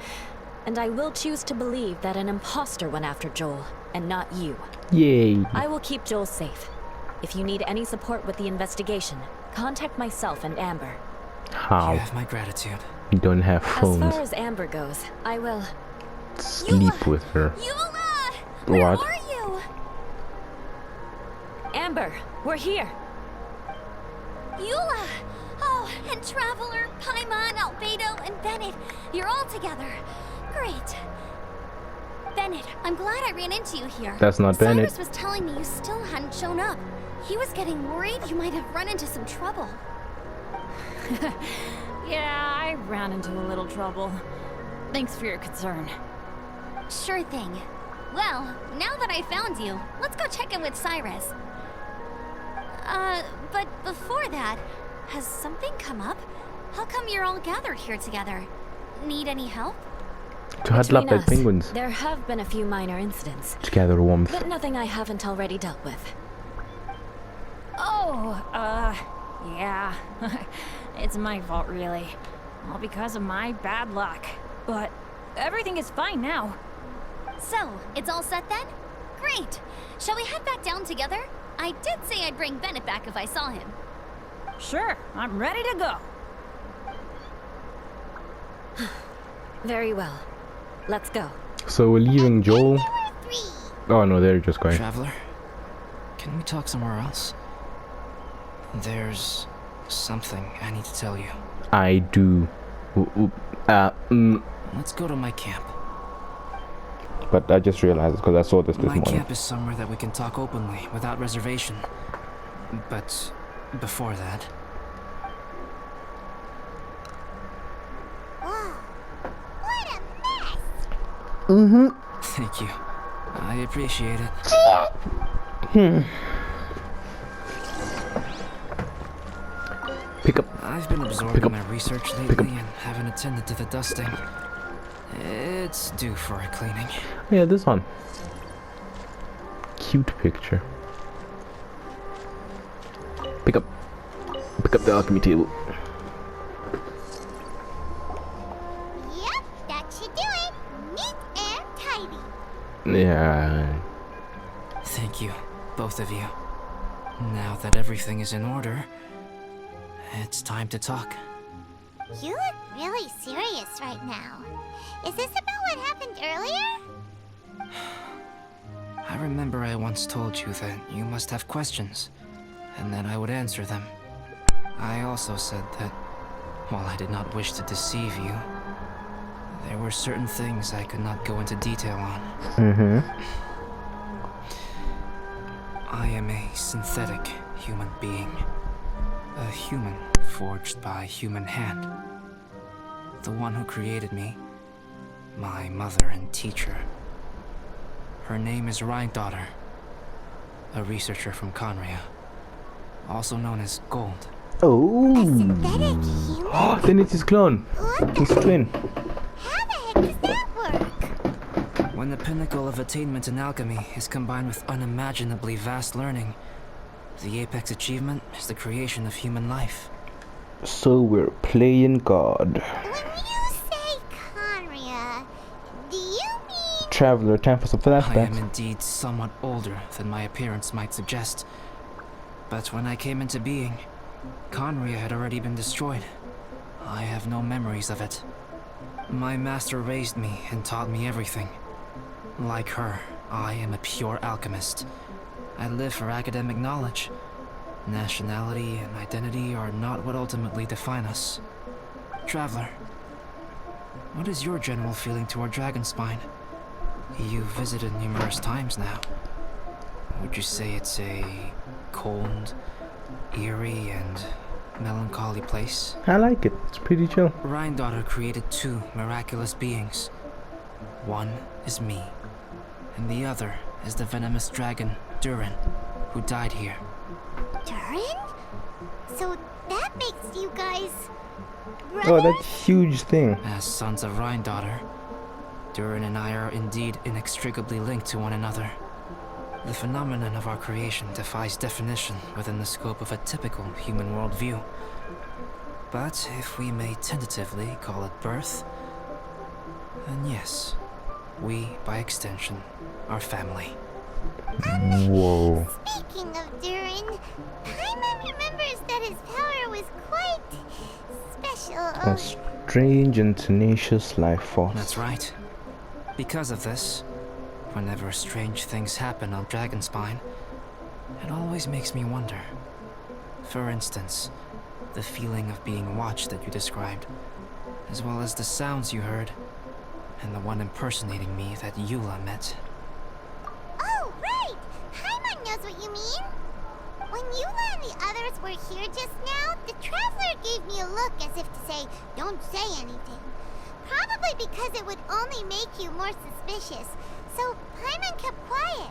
And I will choose to believe that an imposter went after Joel, and not you. Yay. I will keep Joel safe. If you need any support with the investigation, contact myself and Amber. How? You have my gratitude. We don't have As phones. far as Amber goes, I will... Sleep with her. Eula! Where What? are you? Amber, we're here! Eula! Oh, and Traveler, Paimon, Albedo, and Bennett. You're all together. Great. Bennett, I'm glad I ran into you here. That's not Bennett. Cyrus was telling me you still hadn't shown up. He was getting worried you might have run into some trouble. Yeah, I ran into a little trouble. Thanks for your concern. Sure thing. Well, now that I found you, let's go check in with Cyrus. But before that, has something come up? How come you're all gathered here together? Need any help? To huddle up Between like us, penguins. there have been a few minor incidents, To gather warmth. but nothing I haven't already dealt with. Oh, yeah. It's my fault, really. All because of my bad luck. But everything is fine now. So, it's all set then? Great! Shall we head back down together? I did say I'd bring Bennett back if I saw him. Sure, I'm ready to go. Very well. Let's go. So we're leaving Joel. There were 3. Oh no, they're just going. Traveler, can we talk somewhere else? There's something I need to tell you. I do. Let's go to my camp. But I just realized because I saw this My morning. camp is somewhere that we can talk openly, without reservation. But before that... Wow. What a mess! Thank you. I appreciate it. Pick up. I've been absorbed in my research lately and haven't attended to the dusting. It's due for a cleaning. Yeah, this one. Cute picture. Pick up the alchemy table. Yep, that should do it. Neat and tidy. Yeah. Thank you, both of you. Now that everything is in order, it's time to talk. You look really serious right now. Is this about what happened earlier? I remember I once told you that you must have questions, and that I would answer them. I also said that, while I did not wish to deceive you, there were certain things I could not go into detail on. I am a synthetic human being. A human forged by human hand. The one who created me, my mother and teacher. Her name is Rhindaughter, a researcher from Conria, also known as Gold. Oh! A synthetic human? Then it's his clone. His twin. How the heck does that work? When the pinnacle of attainment in alchemy is combined with unimaginably vast learning, the apex achievement is the creation of human life. So we're playing God. When you say Conria, do you mean... Traveler, time for some I am flashbacks. indeed somewhat older than my appearance might suggest. But when I came into being, Conria had already been destroyed. I have no memories of it. My master raised me and taught me everything. Like her, I am a pure alchemist. I live for academic knowledge. Nationality and identity are not what ultimately define us. Traveler, what is your general feeling toward Dragonspine? You've visited numerous times now. Would you say it's a cold, eerie, and melancholy place? I like it. It's pretty chill. Rhindaughter created two miraculous beings. One is me, and the other is the venomous dragon, Durin, who died here. Durin? So that makes you guys... Oh, brothers? that huge thing. As sons of Rhindaughter, Durin and I are indeed inextricably linked to one another. The phenomenon of our creation defies definition within the scope of a typical human worldview. But if we may tentatively call it birth, then yes, we, by extension, are family. Whoa. Speaking of Durin, Paimon remembers that his power was quite special. A strange and tenacious life force. That's right. Because of this, whenever strange things happen on Dragonspine, it always makes me wonder. For instance, the feeling of being watched that you described, as well as the sounds you heard, and the one impersonating me that Eula met. Oh, right! Paimon knows what you mean. When Eula and the others were here just now, the Traveler gave me a look as if to say, don't say anything. Probably because it would only make you more suspicious. So Paimon kept quiet.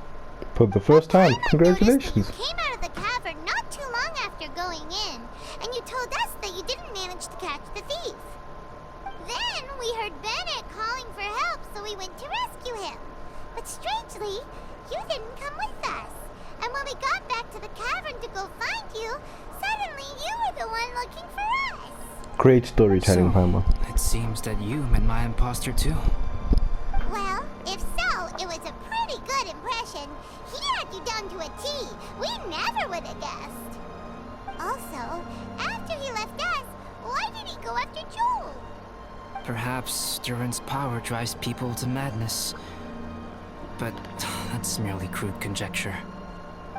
For the first time, Paimon congratulations. noticed that you came out of the cavern not too long after going in, and you told us that you didn't manage to catch the thief. Then we heard Bennett calling for help, so we went to rescue him. But strangely, you didn't come with us. And when we got back to the cavern to go find you, suddenly you were the one looking for us. Great storytelling, So, Paimon. it seems that you met my imposter too. Well, if so, it was a pretty good impression. He had you down to a T. We never would have guessed. Also, after he left us, why did he go after Joel? Perhaps Durin's power drives people to madness. But that's merely crude conjecture.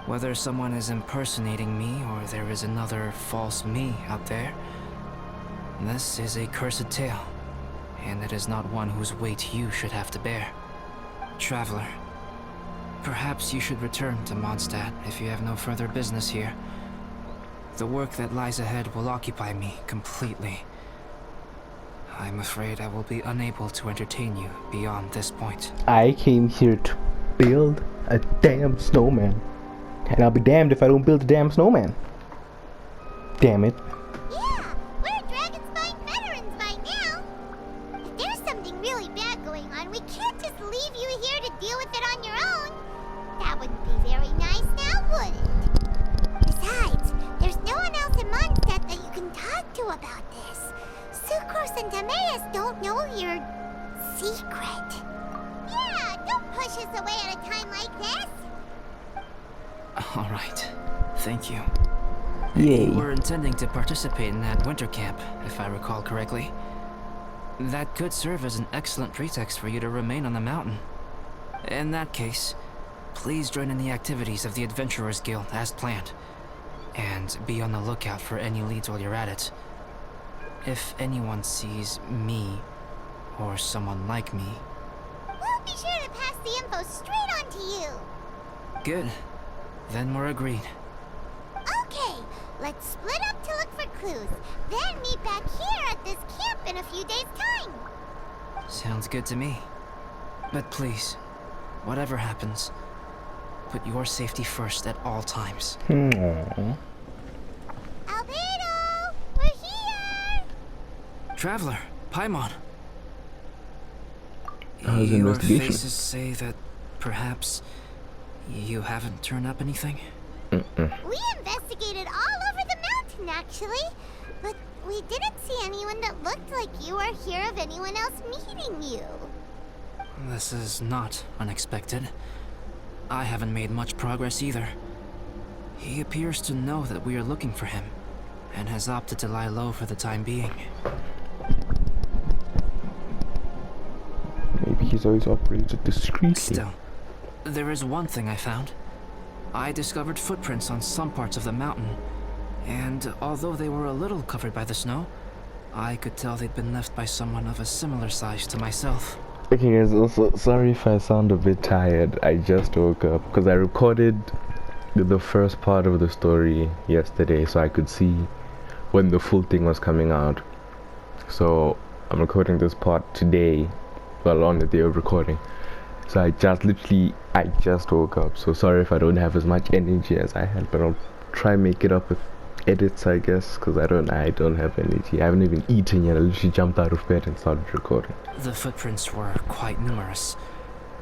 Whether someone is impersonating me or there is another false me out there, this is a cursed tale, and it is not one whose weight you should have to bear. Traveler, perhaps you should return to Mondstadt if you have no further business here. The work that lies ahead will occupy me completely. I'm afraid I will be unable to entertain you beyond this point. I came here to build a damn snowman. And I'll be damned if I don't build a damn snowman. Damn it. Yeah, we're Dragonspine veterans by now. If there's something really bad going on, we can't just leave you here to deal with it on your own. That wouldn't be very nice now, would it? Besides, there's no one else in Mondstadt that you can talk to about this. Sucrose and Timaeus don't know your secret. Yeah, don't push us away at a time like this. All right, thank you. Yay. You were intending to participate in that winter camp, if I recall correctly. That could serve as an excellent pretext for you to remain on the mountain. In that case, please join in the activities of the Adventurers Guild as planned. And be on the lookout for any leads while you're at it. If anyone sees me, or someone like me... We'll be sure to pass the info straight on to you. Good. Then we're agreed. Okay, let's split up to look for clues. Then meet back here at this camp in a few days' time. Sounds good to me. But please, whatever happens, put your safety first at all times. Aww. Albedo, we're here! Traveler, Paimon. How's the Your investigation? faces say that perhaps you haven't turned up anything? We investigated all over the mountain, actually. But we didn't see anyone that looked like you or hear of anyone else meeting you. This is not unexpected. I haven't made much progress either. He appears to know that we are looking for him, and has opted to lie low for the time being. Maybe he's always operated discreetly. Still, there is one thing I found. I discovered footprints on some parts of the mountain, and although they were a little covered by the snow, I could tell they'd been left by someone of a similar size to myself. Okay guys, also sorry if I sound a bit tired. I just woke up because I recorded the first part of the story yesterday so I could see when the full thing was coming out. So I'm recording this part today, well, on the day of recording. So I just woke up, so sorry if I don't have as much energy as I had, but I'll try and make it up with edits, I guess, because I don't have energy. I haven't even eaten yet. I literally jumped out of bed and started recording. The footprints were quite numerous,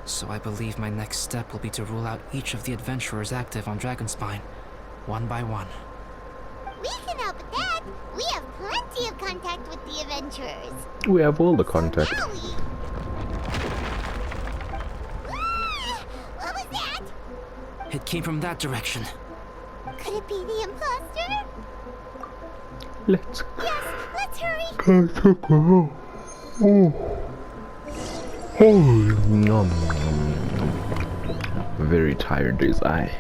so I believe my next step will be to rule out each of the adventurers active on Dragonspine, one by one. We can help with that. We have plenty of contact with the adventurers. We have all the contact. Now we... What was that? It came from that direction. Could it be the imposter? Let's Yes, let's hurry. go. Oh, nom. Very tired is I.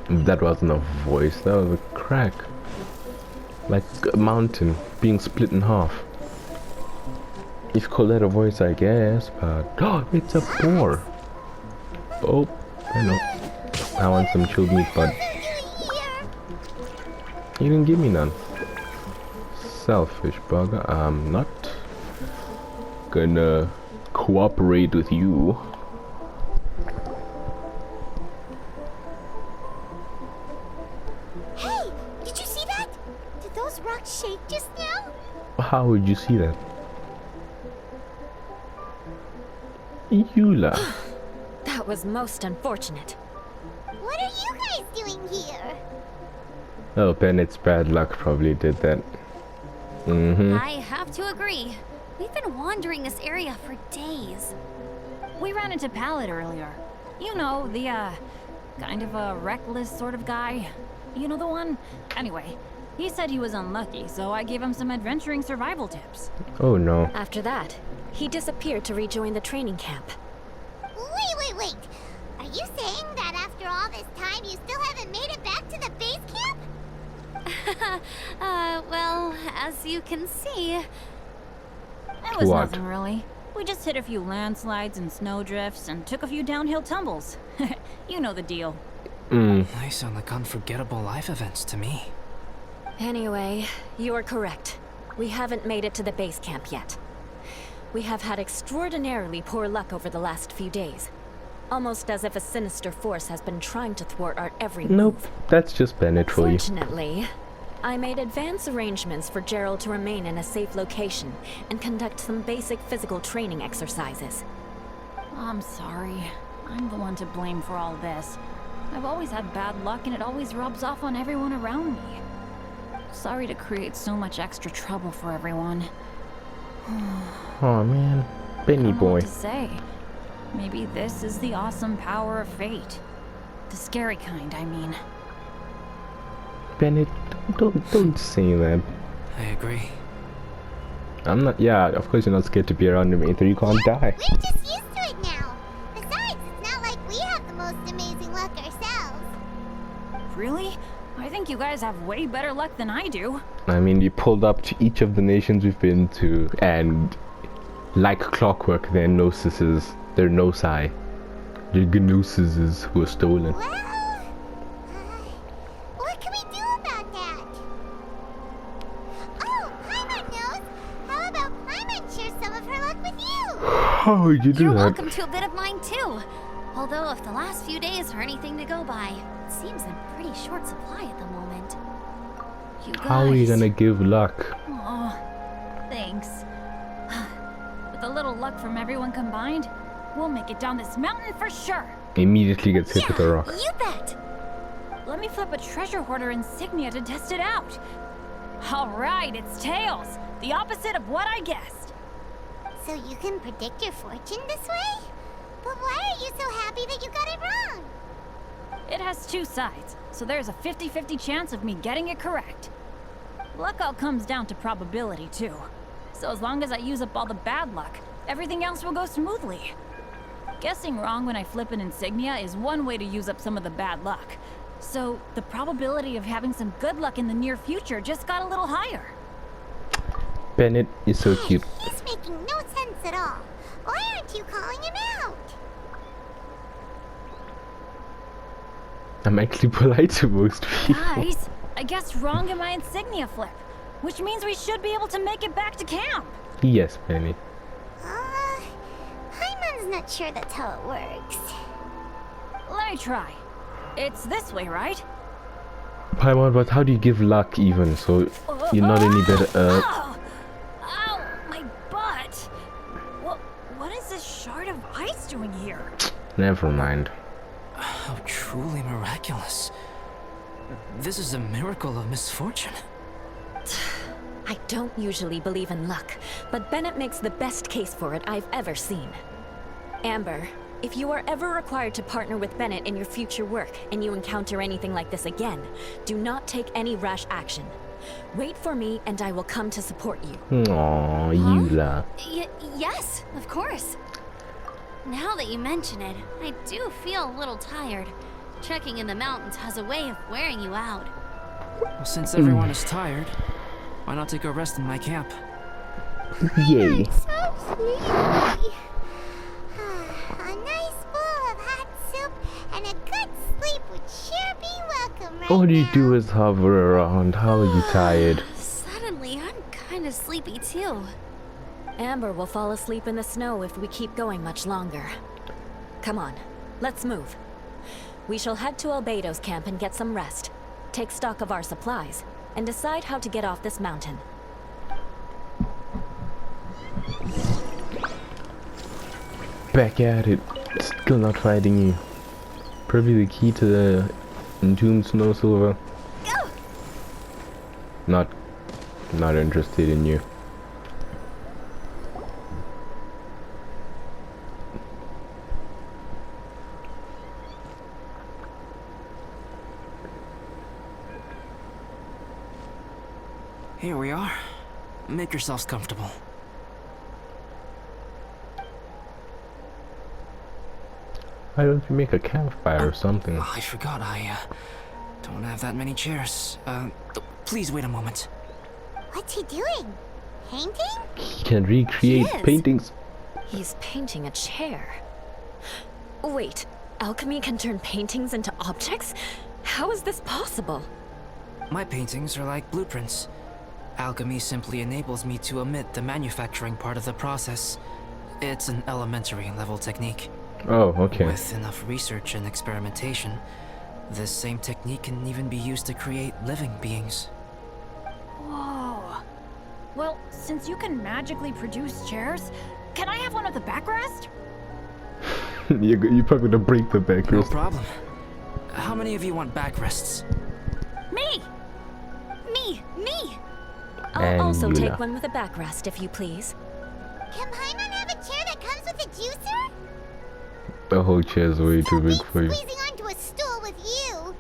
That wasn't a voice, that was a crack. Like a mountain being split in half. You could call that a voice, I guess, but oh, it's a boar. Oh, hello. I want some chilled meat, bud. You didn't give me none. Selfish bugger. I'm not gonna cooperate with you. Hey, did you see that? Did those rocks shake just now? How would you see that? Eula. That was most unfortunate. What are you guys doing here? Oh, Bennett's bad luck probably did that. I have to agree. We've been wandering this area for days. We ran into Pallet earlier. You know, the, kind of a reckless sort of guy. You know the one? Anyway, he said he was unlucky, so I gave him some adventuring survival tips. Oh no. After that, he disappeared to rejoin the training camp. Wait. Are you saying that after all this time you still haven't made it back to the base camp? Well, as you can see... It was What? nothing really. We just hit a few landslides and snowdrifts and took a few downhill tumbles. You know the deal. They sound like unforgettable life events to me. Anyway, you're correct. We haven't made it to the base camp yet. We have had extraordinarily poor luck over the last few days. Almost as if a sinister force has been trying to thwart our every Nope, move. that's just Bennett for you. Fortunately, I made advance arrangements for Gerald to remain in a safe location and conduct some basic physical training exercises. I'm sorry. I'm the one to blame for all this. I've always had bad luck and it always rubs off on everyone around me. Sorry to create so much extra trouble for everyone. Oh man, I Benny don't know boy. what to say. Maybe this is the awesome power of fate. The scary kind, I mean. Bennett, don't say that. I agree. I'm not. Yeah, of course you're not scared to be around him, Aether. You can't die. We're just used to it now. Besides, it's not like we have the most amazing luck ourselves. Really? I think you guys have way better luck than I do. I mean, we pulled up to each of the nations we've been to, and like clockwork, there are no sisters. There are no Sai. The Gnosis who were stolen. Well, what can we do about that? Oh, Paimon knows. How about Paimon share some of her luck with you? How would you do You're that? welcome to a bit of mine too. Although if the last few days are anything to go by, it seems in pretty short supply at the moment. You guys. How are you gonna give luck? Oh, thanks. With a little luck from everyone combined, we'll make it down this mountain for sure. Immediately gets hit with a rock. You bet. Let me flip a treasure hoarder insignia to test it out. All right, it's tails. The opposite of what I guessed. So you can predict your fortune this way? But why are you so happy that you got it wrong? It has two sides, so there's a 50-50 chance of me getting it correct. Luck all comes down to probability, too. So as long as I use up all the bad luck, everything else will go smoothly. Guessing wrong when I flip an insignia is one way to use up some of the bad luck. So the probability of having some good luck in the near future just got a little higher. Bennett is so cute. He's making no sense at all. Why aren't you calling him out? I'm actually polite to most people. Guys, I guessed wrong in my insignia flip, which means we should be able to make it back to camp. Yes, Benny. Paimon's not sure that's how it works. Let me try. It's this way, right? Paimon, but how do you give luck even? So you're not any better. Ow! Ow! My butt! What is this shard of ice doing here? Never mind. How truly miraculous. This is a miracle of misfortune. I don't usually believe in luck, but Bennett makes the best case for it I've ever seen. Amber, if you are ever required to partner with Bennett in your future work and you encounter anything like this again, do not take any rash action. Wait for me and I will come to support you. Aww, Eula. Yes, of course. Now that you mention it, I do feel a little tired. Trekking in the mountains has a way of wearing you out. Well, since everyone is tired, why not take a rest in my camp? Yay. So sleepy. A nice bowl of hot soup and a good sleep would sure be welcome right All you now. do is hover around. How are you tired? Suddenly, I'm kind of sleepy too. Amber will fall asleep in the snow if we keep going much longer. Come on, let's move. We shall head to Albedo's camp and get some rest, take stock of our supplies, and decide how to get off this mountain. Back at it. Still not fighting you. Probably the key to the entombed snow silver. Go! Not interested in you. Here we are. Make yourselves comfortable. Why don't you make a campfire or something? I forgot I don't have that many chairs. Please wait a moment. What's he doing? Painting? He can recreate Yes. paintings. He's painting a chair. Wait, alchemy can turn paintings into objects? How is this possible? My paintings are like blueprints. Alchemy simply enables me to omit the manufacturing part of the process. It's an elementary level technique. Oh, okay. With enough research and experimentation, this same technique can even be used to create living beings. Whoa. Well, since you can magically produce chairs, can I have one with a backrest? You're probably gonna break the No backrest. problem. How many of you want backrests? Me! Me! I'll And also Yula. take one with a backrest, if you please. Can Paimon have a chair that comes with a juicer? The whole chair's way too big for you. Squeezing onto a stool with you.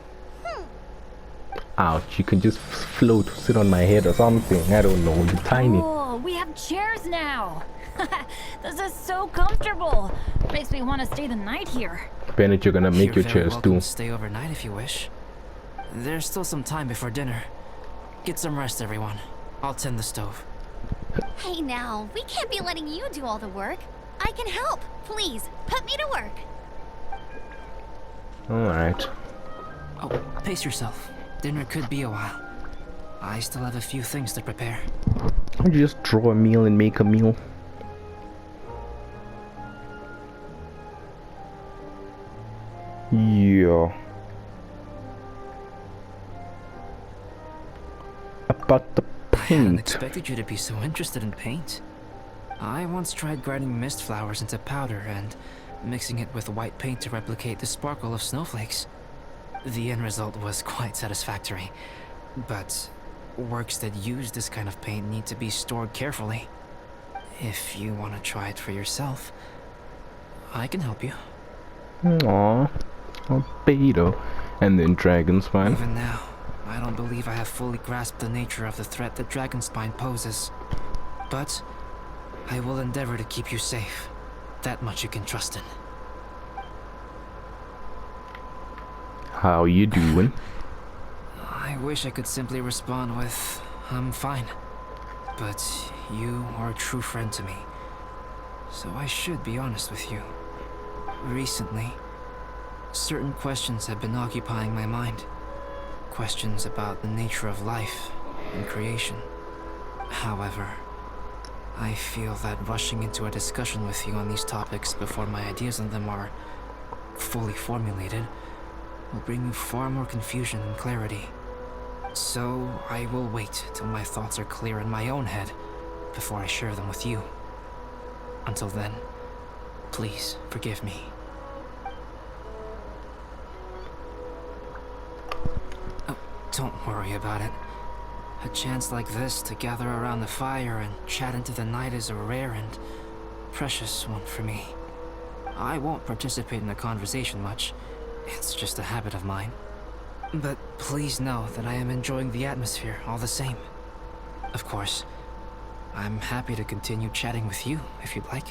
Ouch, you can just float, sit on my head or something. I don't know, you're tiny. Oh, we have chairs now. This is so comfortable. Makes me want to stay the night here. Bennett, you're gonna make You're your very chairs welcome too. to stay overnight if you wish. There's still some time before dinner. Get some rest, everyone. I'll tend the stove. Hey now, we can't be letting you do all the work. I can help. Please, put me to work. Alright. Oh, pace yourself. Dinner could be a while. I still have a few things to prepare. Why don't you just draw a meal and make a meal? Yeah. About the I hadn't paint. expected you to be so interested in paint. I once tried grinding mist flowers into powder and mixing it with white paint to replicate the sparkle of snowflakes. The end result was quite satisfactory, but works that use this kind of paint need to be stored carefully. If you want to try it for yourself, I can help you. Aww. A beta. And then Dragonspine. Even now, I don't believe I have fully grasped the nature of the threat that Dragonspine poses. But I will endeavor to keep you safe. That much you can trust in. How you doing? I wish I could simply respond with, I'm fine. But you are a true friend to me. So I should be honest with you. Recently, certain questions have been occupying my mind. Questions about the nature of life and creation. However, I feel that rushing into a discussion with you on these topics before my ideas on them are fully formulated will bring you far more confusion than clarity. So I will wait till my thoughts are clear in my own head before I share them with you. Until then, please forgive me. Oh, don't worry about it. A chance like this to gather around the fire and chat into the night is a rare and precious one for me. I won't participate in the conversation much. It's just a habit of mine. But please know that I am enjoying the atmosphere all the same. Of course, I'm happy to continue chatting with you if you'd like.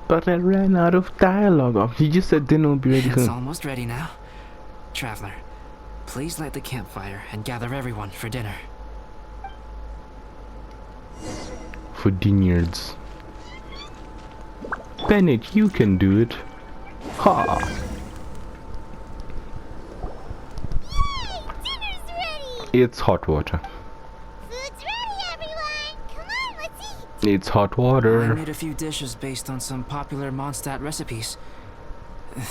But I ran out of dialogue. Oh, he just said dinner will be ready It's soon. almost ready now. Traveler, please light the campfire and gather everyone for dinner. For dinards. Bennett, you can do it. Ha! Dinner's ready! It's hot water. Food's ready, everyone! Come on, let's eat! It's hot I water. made a few dishes based on some popular Mondstadt recipes.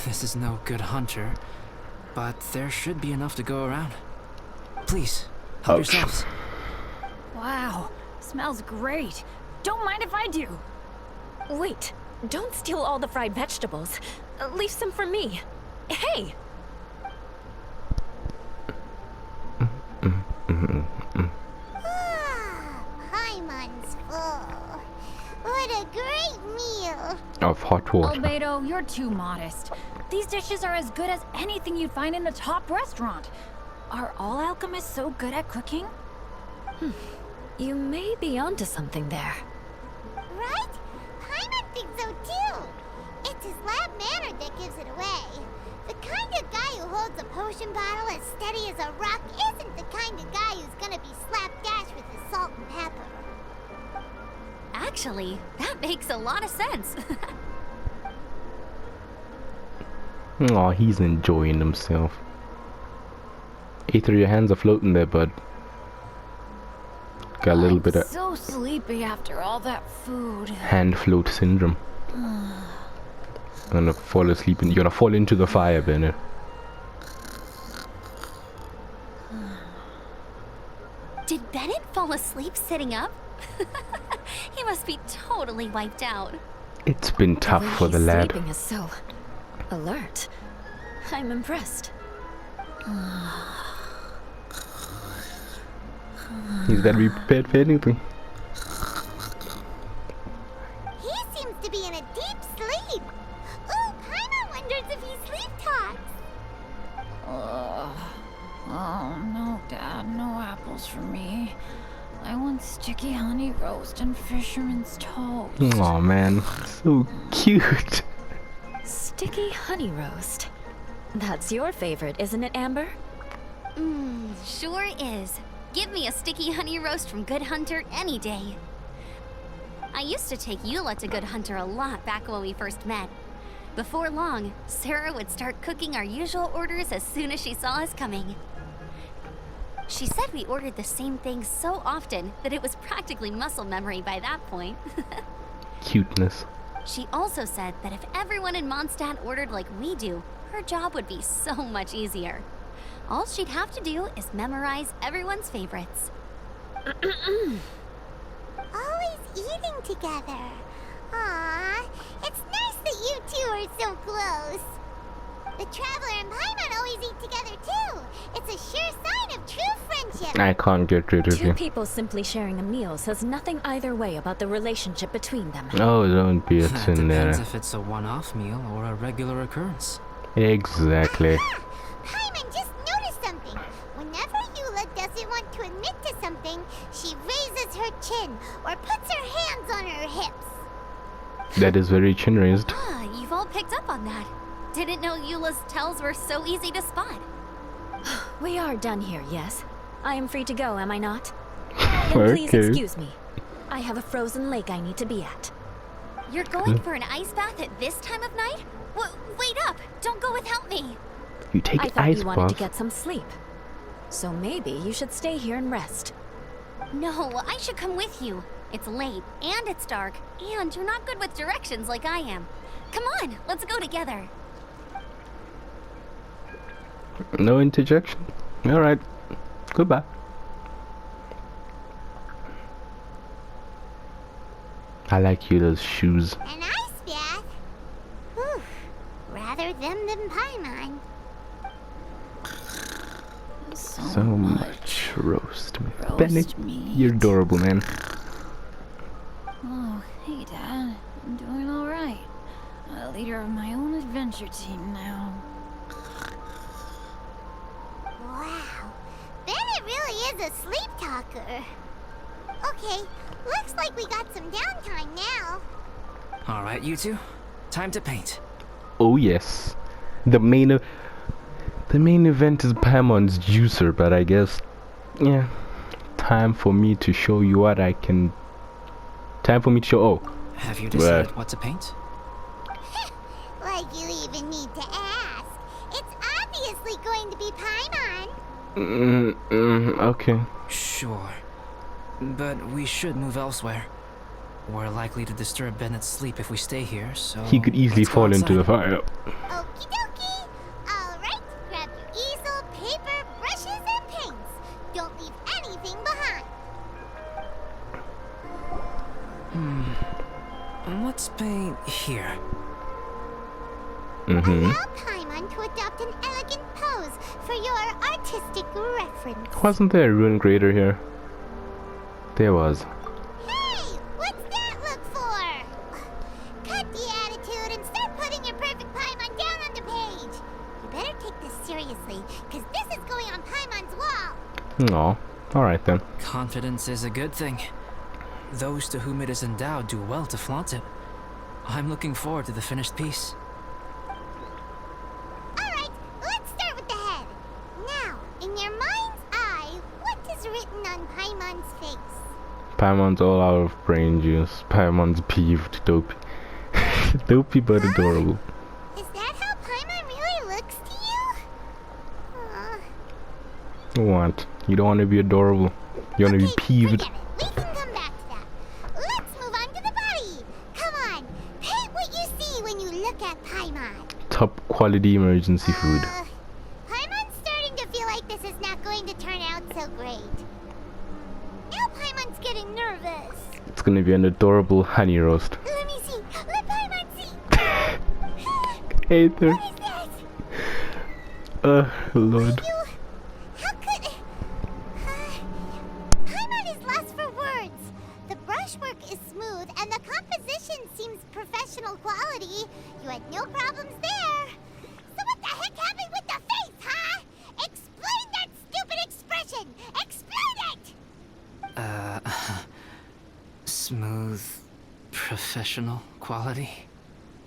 This is no good hunter, but there should be enough to go around. Please, help Ouch. yourselves. Wow, smells great. Don't mind if I do. Wait, don't steal all the fried vegetables. Leave some for me. Hey! Ah, Paimon's full. What a great meal! Of hot water. Albedo, you're too modest. These dishes are as good as anything you'd find in a top restaurant. Are all alchemists so good at cooking? You may be onto something there. Right? Paimon thinks so too. It's his lab manner that gives it away. The kind of guy who holds a potion bottle as steady as a rock isn't the kind of guy who's gonna be slapdash with his salt and pepper. Actually, that makes a lot of sense. Aw, he's enjoying himself. Ether, your hands are floating there, bud. Got a little bit of So sleepy after all that food. hand float syndrome. Gonna fall asleep and you're gonna fall into the fire, Bennett. Did Bennett fall asleep sitting up? He must be totally wiped out. It's been tough way for the he's lad. sleeping is so alert. I'm impressed. He's gotta be prepared for anything. He seems to be in a deep sleep. Ooh, Paimon wonders if he sleep talks. Sticky honey roast and fisherman's toast. Oh man, so cute. Sticky honey roast. That's your favorite, isn't it, Amber? Sure is. Give me a sticky honey roast from Good Hunter any day. I used to take Eula to Good Hunter a lot back when we first met. Before long, Sarah would start cooking our usual orders as soon as she saw us coming. She said we ordered the same thing so often that it was practically muscle memory by that point. Cuteness. She also said that if everyone in Mondstadt ordered like we do, her job would be so much easier. All she'd have to do is memorize everyone's favorites. Always eating together. Aww, it's nice that you two are so close. The Traveler and Paimon always eat together too. It's a sure sign of true friendship. I can't get rid of Two you. people simply sharing a meal says nothing either way about the relationship between them. Oh, don't be a That sin depends there. if it's a one-off meal or a regular occurrence. Exactly. Paimon just noticed something. Whenever Eula doesn't want to admit to something, she raises her chin or puts her hands on her hips. That is very chin raised. Ah, you've all picked up on that. Didn't know Eula's tells were so easy to spot. We are done here, yes? I am free to go, am I not? Then please Okay. excuse me. I have a frozen lake I need to be at. You're going for an ice bath at this time of night? Wait up! Don't go without me! You take I thought ice you wanted to bath. get some sleep. So maybe you should stay here and rest. No, I should come with you. It's late, and it's dark, and you're not good with directions like I am. Come on, let's go together. No interjection. Alright. Goodbye. I like you those shoes. An ice bath? Whew. Rather them than Paimon. So much roast meat. roast Bennett, meat. you're adorable, man. Oh, hey, Dad. I'm doing all right. A leader of my own adventure team now. Wow. Bennett really is a sleep talker. Okay, looks like we got some downtime now. Alright, you two. Time to paint. Oh yes. The main event is Paimon's juicer, but I guess, yeah, time for me to show you what I can. Time for me to show. Oh, Have you decided what to paint? Like you even need to ask. It's obviously going to be Paimon. okay. Sure. But we should move elsewhere. We're likely to disturb Bennett's sleep if we stay here, so... He could easily let's go fall into the outside. fire. Okie dokie. Alright, grab your easel, paper, brushes, and paints. Don't leave anything behind. Let's paint here. Allow Paimon to adopt an elegant pose for your artistic reference. Wasn't there a ruin crater here? There was. Hey, what's that look for? Cut the attitude and start putting your perfect Paimon down on the page. You better take this seriously, because this is going on Paimon's wall. No. Alright then. Confidence is a good thing. Those to whom it is endowed do well to flaunt it. I'm looking forward to the finished piece. Alright, let's start with the head. Now, in your mind's eye, what is written on Paimon's face? Paimon's all out of brain juice. Paimon's peeved. Dopey. Dopey but adorable. Is that how Paimon really looks to you? What? You don't want to be adorable. You want to be Okay, peeved. forget it. We can come back to that. Let's move on to the body. Come on, paint what you see when you look at Paimon. Top quality emergency food. Paimon's starting to feel like this is not going to turn out so great. Now Paimon's getting nervous. It's gonna be an adorable honey roast. Let me see. Let Paimon see. Hey there. What is that? Lord. How could... Paimon is lost for words. The brushwork is smooth and the composition seems professional quality. You had no problems there. So what the heck happened with the face, huh? Explain that stupid expression! Explain it! smooth, professional quality.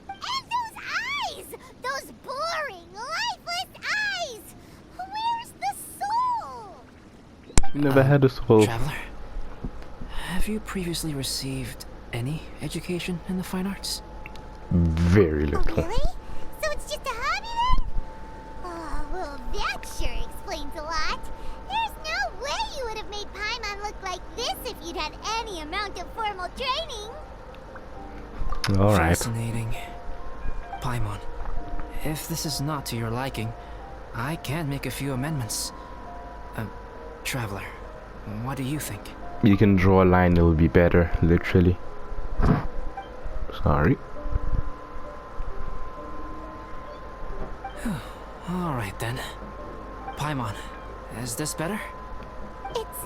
And those eyes! Those boring, lifeless eyes! Where's the soul? You never had a soul. Traveler, have you previously received any education in the fine arts? Very Oh, little. really? So it's just a hobby then? Oh, well, that sure explains a lot. There's no way you would have made Paimon look like this if you'd had any amount of formal training. Alright. Fascinating. Paimon, if this is not to your liking, I can make a few amendments. Traveler, what do you think? You can draw a line, it'll be better, literally. Sorry. Alright then. Paimon, is this better? It's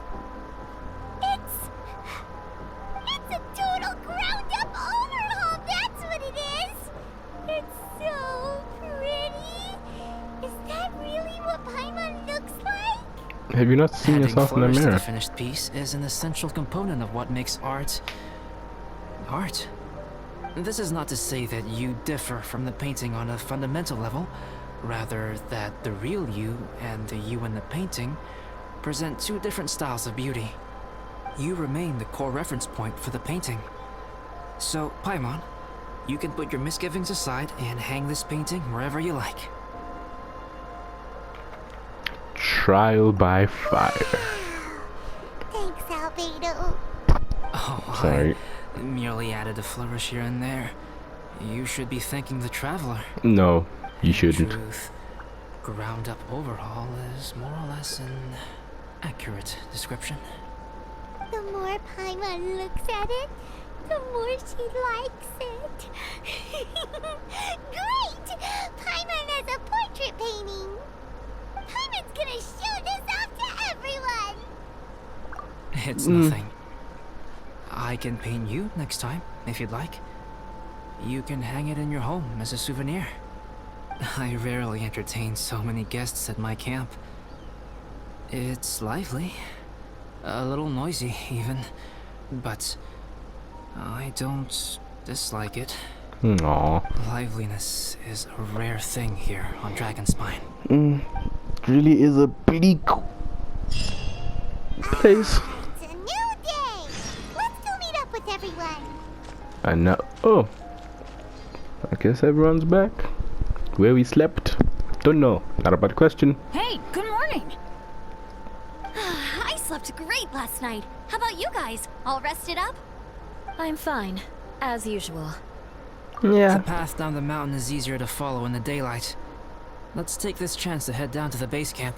a total ground-up overhaul, that's what it is! It's so pretty! Is that really what Paimon looks like? Have you not seen Adding yourself in the flourish to mirror? the finished piece is an essential component of what makes art... art. This is not to say that you differ from the painting on a fundamental level, rather that the real you and the you in the painting present two different styles of beauty. You remain the core reference point for the painting. So, Paimon, you can put your misgivings aside and hang this painting wherever you like. Trial by fire. Thanks, Albedo. Oh, Sorry. I merely added a flourish here and there. You should be thanking the traveler. No, you shouldn't. Truth, ground-up overhaul is more or less an accurate description. The more Paimon looks at it, the more she likes it. Great! Paimon has a portrait painting. Paimon's gonna show this off to everyone. It's nothing. I can paint you next time, if you'd like. You can hang it in your home as a souvenir. I rarely entertain so many guests at my camp. It's lively. A little noisy, even. But I don't dislike it. Aww. Liveliness is a rare thing here on Dragonspine. It really is a bleak place. It's a new day. Let's go meet up with everyone. I know. Oh. I guess everyone's back. Where we slept? Don't know. Not a bad question. Hey, good morning. I slept great last night. How about you guys? All rested up? I'm fine, as usual. Yeah. The path down the mountain is easier to follow in the daylight. Let's take this chance to head down to the base camp.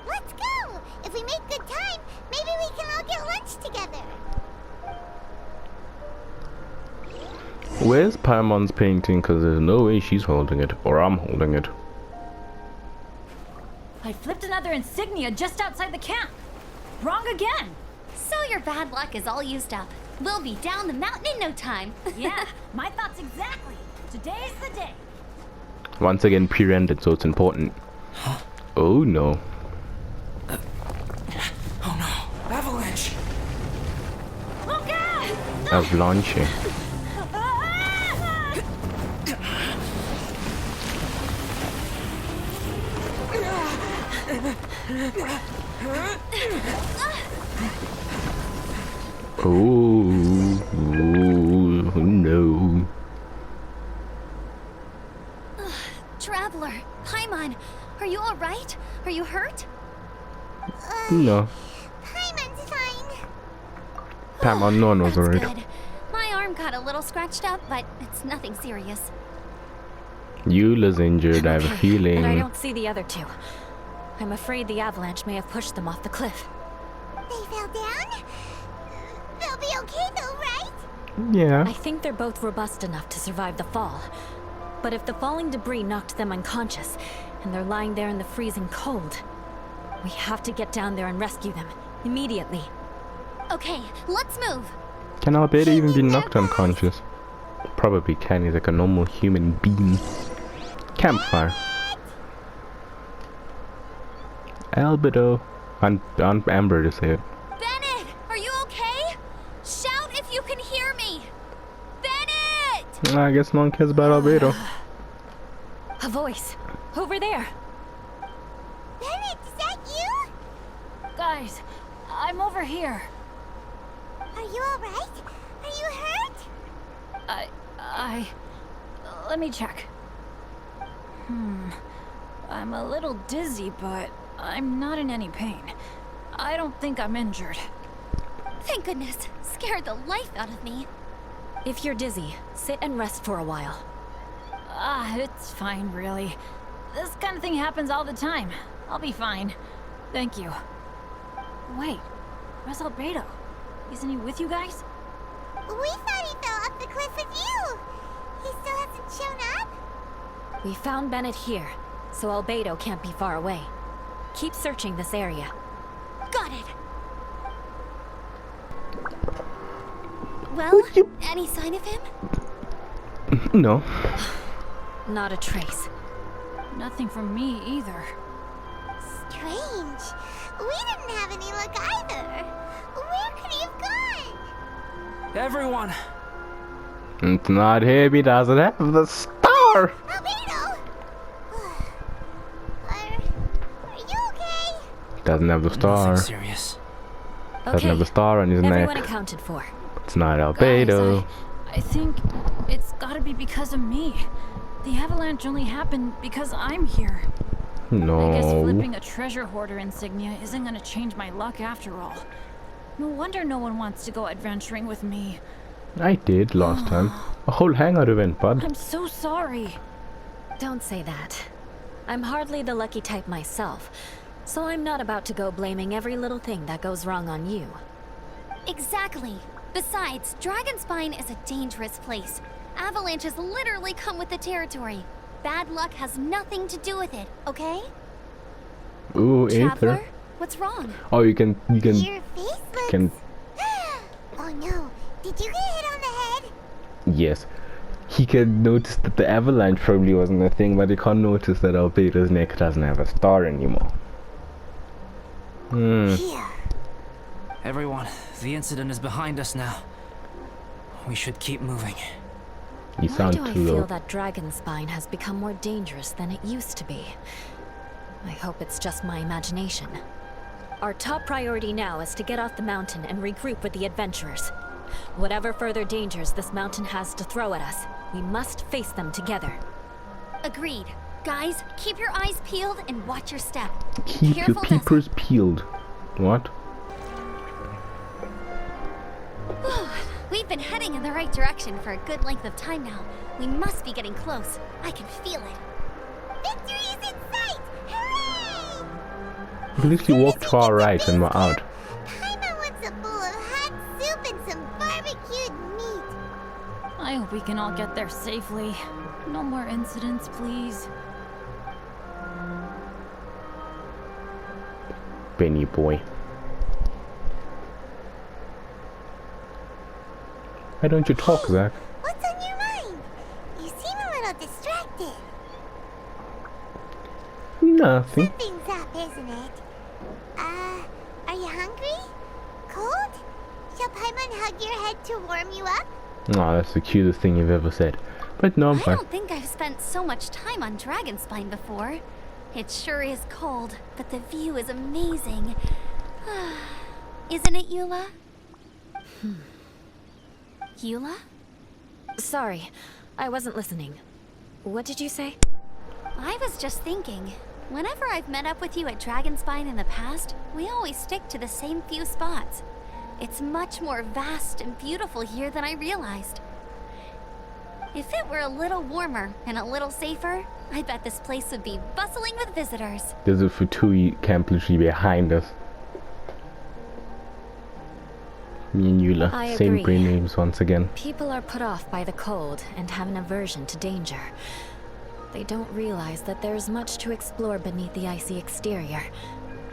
Let's go. If we make good time, maybe we can all get lunch together. Where's Paimon's painting? Because there's no way she's holding it. Or I'm holding it. I flipped another insignia just outside the camp. Wrong again. So your bad luck is all used up. We'll be down the mountain in no time. Yeah, my thoughts exactly. Today's the day. Once again, pre-rendered, so it's important. Oh no. Oh no! Avalanche! Look out! Avalanche. Oh, no. Traveler, Paimon, are you all right? Are you hurt? No. Paimon's fine. Paimon, no one was That's worried. good. My arm got a little scratched up, but it's nothing serious. Eula's injured, I have a But I feeling. don't see the other two. I'm afraid the avalanche may have pushed them off the cliff. They fell down? They'll be okay though, right? Yeah. I think they're both robust enough to survive the fall. But if the falling debris knocked them unconscious, and they're lying there in the freezing cold, we have to get down there and rescue them, immediately. Okay, let's move. Can Albedo even be knocked unconscious? Probably can, he's like a normal human being. Campfire. Albedo. On Amber to say it. Bennett, are you okay? Shout if if you can hear me! Bennett! I guess no one cares about Albedo. A voice. Over there. Bennett, is that you? Guys, I'm over here. Are you alright? Are you hurt? Let me check. I'm a little dizzy, but I'm not in any pain. I don't think I'm injured. Thank goodness. Scared the life out of me. If you're dizzy, sit and rest for a while. It's fine, really. This kind of thing happens all the time. I'll be fine. Thank you. Wait, where's Albedo? Isn't he with you guys? We thought he fell off the cliff with you. He still hasn't shown up? We found Bennett here, so Albedo can't be far away. Keep searching this area. Got it. Well, any sign of him? No. Not a trace. Nothing from me either. Strange. We didn't have any luck either. Where could he have gone? Everyone! It's not him, he doesn't have the star! Albedo! Are you okay? Doesn't have the star. Nothing serious. Doesn't have the star on his Everyone neck. accounted for. It's not Albedo. Guys, I think it's gotta be because of me. The avalanche only happened because I'm here. I guess No. flipping a treasure hoarder insignia isn't gonna change my luck after all. No wonder no one wants to go adventuring with me. I did last time. A whole hangout event, bud. I'm so sorry. Don't say that. I'm hardly the lucky type myself, so I'm not about to go blaming every little thing that goes wrong on you. Exactly. Besides, Dragonspine is a dangerous place. Avalanches literally come with the territory. Bad luck has nothing to do with it, okay? Ooh, Traveler, Aether. what's wrong? Oh, you can Your face looks... can Oh no, did you get hit on the head? yes. He can notice that the avalanche probably wasn't a thing, but he can't notice that Albedo's neck doesn't have a star anymore. Here. Everyone, the incident is behind us now. We should keep moving. You Why sound do I too feel low. that Dragonspine has become more dangerous than it used to be? I hope it's just my imagination. Our top priority now is to get off the mountain and regroup with the adventurers. Whatever further dangers this mountain has to throw at us, we must face them together. Agreed. Guys, keep your eyes peeled and watch your step. Keep your Careful, peepers peeled. What? We've been heading in the right direction for a good length of time now. We must be getting close. I can feel it. Victory is in sight! Hooray! At least you walked far right and we're out. Paimon wants a bowl of hot soup and some barbecued meat. I hope we can all get there safely. No more incidents, please. Benny boy. Why don't you talk, Zach? What's on your mind? You seem a little distracted. Nothing. Something's up, isn't it? Are you hungry? Cold? Shall Paimon hug your head to warm you up? Oh, that's the cutest thing you've ever said. But no, I'm I fine. don't think I've spent so much time on Dragonspine before. It sure is cold, but the view is amazing. Isn't it, Eula? Eula? Sorry, I wasn't listening. What did you say? I was just thinking, whenever I've met up with you at Dragonspine in the past, we always stick to the same few spots. It's much more vast and beautiful here than I realized. If it were a little warmer and a little safer, I bet this place would be bustling with visitors. There's a Futui camp literally behind us. Me and Eula, I same agree. brain names once again. People are put off by the cold and have an aversion to danger. They don't realize that there's much to explore beneath the icy exterior,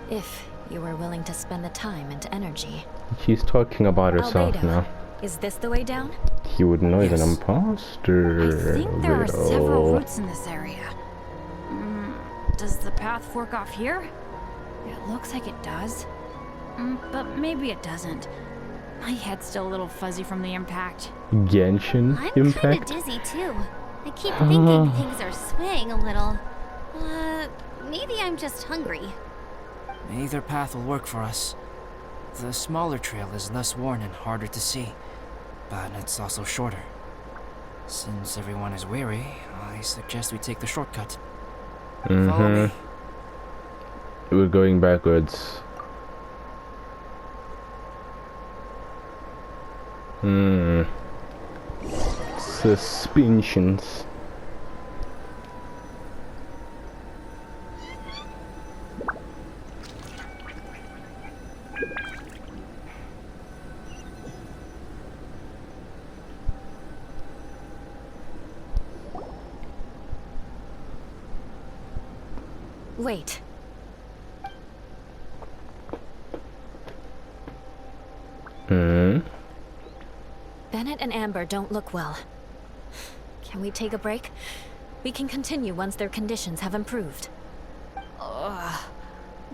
if you were willing to spend the time and energy. She's talking about herself Albedo, now. is this the way down? He wouldn't know he's an Yes. imposter. I think there are several Albedo. routes in this area. Does the path fork off here? It looks like it does. But maybe it doesn't. My head's still a little fuzzy from the impact. Genshin I'm kind of impact? dizzy too. I keep thinking things are swaying a little. Maybe I'm just hungry. Either path will work for us. The smaller trail is less worn and harder to see, but it's also shorter. Since everyone is weary, I suggest we take the shortcut. Follow me. We're going backwards. Suspensions. Wait. Bennett and Amber don't look well. Can we take a break? We can continue once their conditions have improved. Ugh.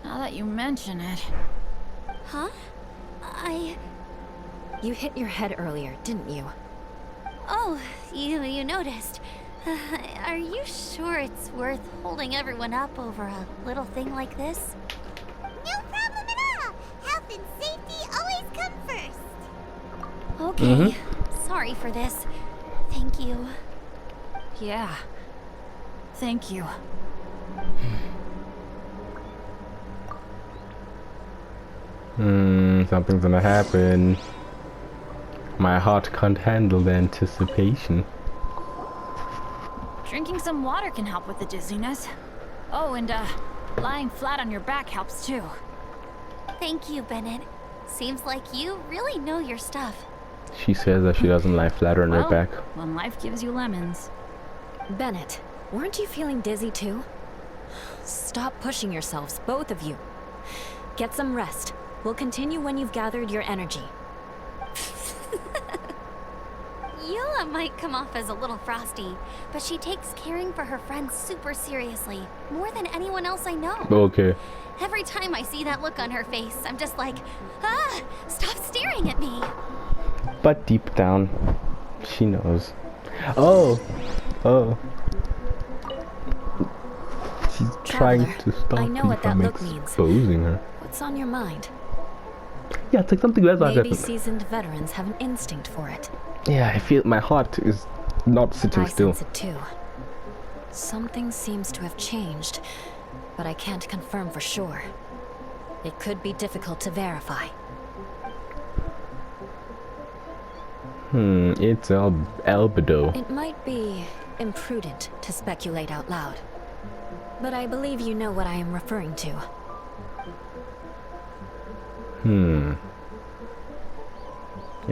Now that you mention it. Huh? You hit your head earlier, didn't you? Oh, you noticed. Are you sure it's worth holding everyone up over a little thing like this? No problem at all. Health and safety always come first. Okay. Sorry for this. Thank you. Yeah. Thank you. Something's gonna happen. My heart can't handle the anticipation. Drinking some water can help with the dizziness. Oh, and lying flat on your back helps too. Thank you, Bennett. Seems like you really know your stuff. She says that she doesn't lie flat on her back. When life gives you lemons. Bennett, weren't you feeling dizzy too? Stop pushing yourselves, both of you. Get some rest. We'll continue when you've gathered your energy. Yula might come off as a little frosty, but she takes caring for her friends super seriously, more than anyone else I know. Okay. Every time I see that look on her face, I'm just like, stop staring at me. But deep down, she knows. Oh. She's trying to stop I know me what that from look means. exposing her. What's on your mind? Yeah, it's like something else. Maybe seasoned veterans have an instinct for it. Yeah, I feel my heart is not sitting I still. sense it too. Something seems to have changed, but I can't confirm for sure. It could be difficult to verify. It's albedo. It might be imprudent to speculate out loud, but I believe you know what I am referring to. You're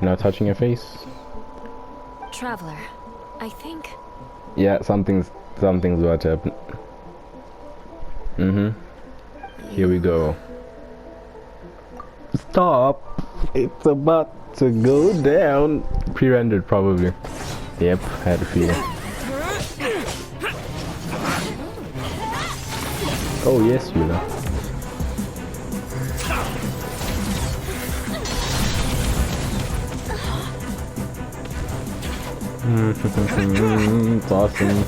not touching your face? Traveler, I think... Yeah, something's about to happen. Here we go. Stop! It's about to go down. Pre-rendered, probably. Yep, had a feeling. Oh yes, Yula. It's awesome.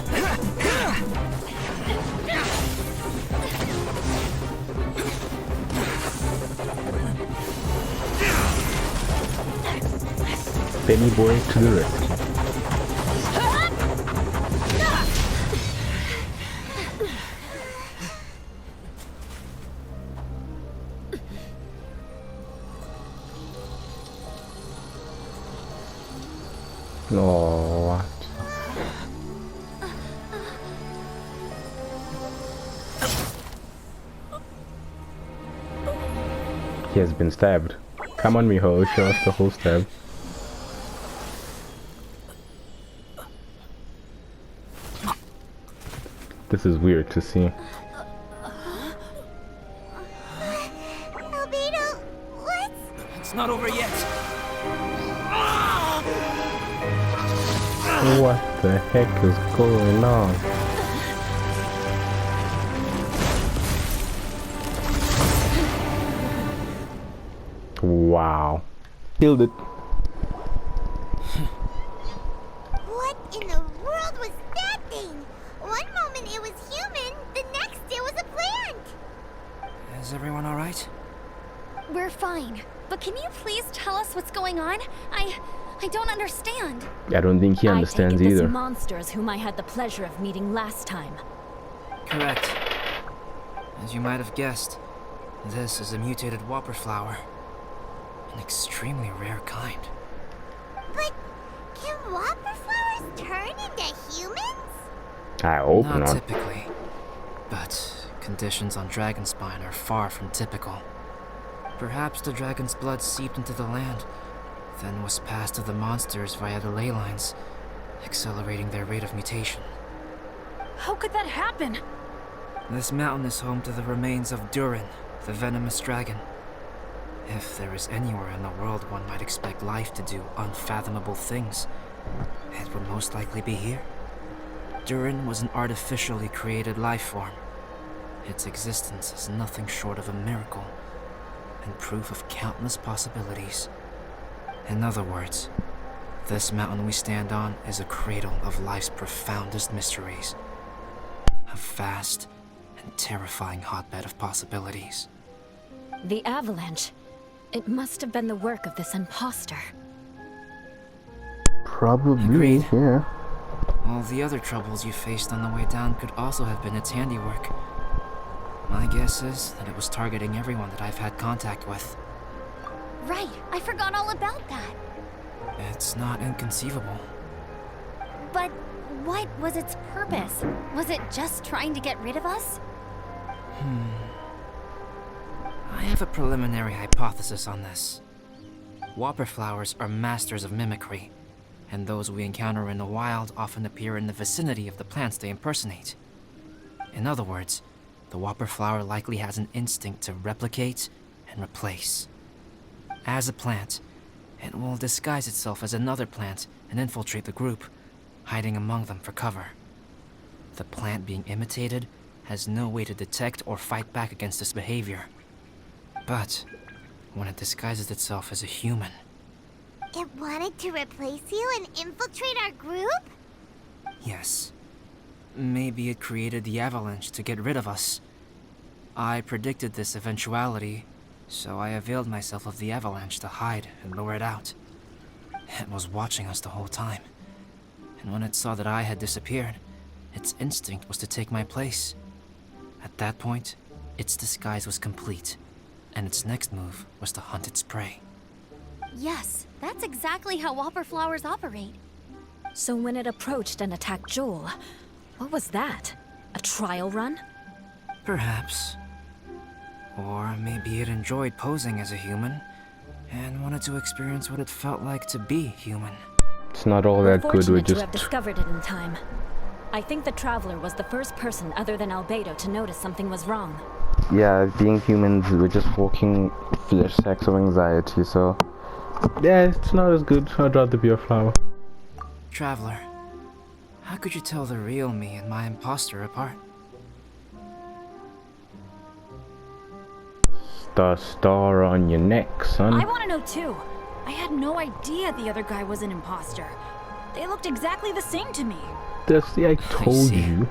Penny boy to the rescue. Oh, what? He has been stabbed. Come on, Miho, show us the whole stab. This is weird to see. Albedo, what? It's not over yet. What the heck is going on? Wow. Killed it. What in the world was that thing? One moment it was human, the next it was a plant. Is everyone alright? We're fine. But can you please tell us what's going on? I don't understand. I don't think he understands I take it either. this monsters whom I had the pleasure of meeting last time. Correct. As you might have guessed, this is a mutated whopper flower. An extremely rare kind. But can whopper flowers turn into humans? I hope Not not. typically. But conditions on Dragonspine are far from typical. Perhaps the dragon's blood seeped into the land, then was passed to the monsters via the ley lines, accelerating their rate of mutation. How could that happen? This mountain is home to the remains of Durin, the venomous dragon. If there is anywhere in the world one might expect life to do unfathomable things, it would most likely be here. Durin was an artificially created life form. Its existence is nothing short of a miracle, and proof of countless possibilities. In other words, this mountain we stand on is a cradle of life's profoundest mysteries. A vast and terrifying hotbed of possibilities. The avalanche. It must have been the work of this imposter. Probably, Agreed. yeah. All the other troubles you faced on the way down could also have been its handiwork. My guess is that it was targeting everyone that I've had contact with. Right, I forgot all about that. It's not inconceivable. But what was its purpose? Was it just trying to get rid of us? I have a preliminary hypothesis on this. Whopper flowers are masters of mimicry, and those we encounter in the wild often appear in the vicinity of the plants they impersonate. In other words, the whopper flower likely has an instinct to replicate and replace. As a plant, it will disguise itself as another plant and infiltrate the group, hiding among them for cover. The plant being imitated has no way to detect or fight back against this behavior. But when it disguises itself as a human, It wanted to replace you and infiltrate our group? yes. Maybe it created the avalanche to get rid of us. I predicted this eventuality, so I availed myself of the avalanche to hide and lure it out. It was watching us the whole time, and when it saw that I had disappeared, its instinct was to take my place. At that point, its disguise was complete, and its next move was to hunt its prey. Yes, that's exactly how whopper flowers operate. So when it approached and attacked Joel, what was that? A trial run? Perhaps. Or maybe it enjoyed posing as a human, and wanted to experience what it felt like to be human. It's not all that good. We're Fortunate to just have discovered it in time. I think the Traveler was the first person other than Albedo to notice something was wrong. yeah, being humans, we're just walking flesh sacks of anxiety. So yeah, it's not as good. I'd rather be a flower. Traveler, how could you tell the real me and my imposter apart? The star on your neck, son. I want to know too. I had no idea the other guy was an imposter. They looked exactly the same to me. See, I told see. you.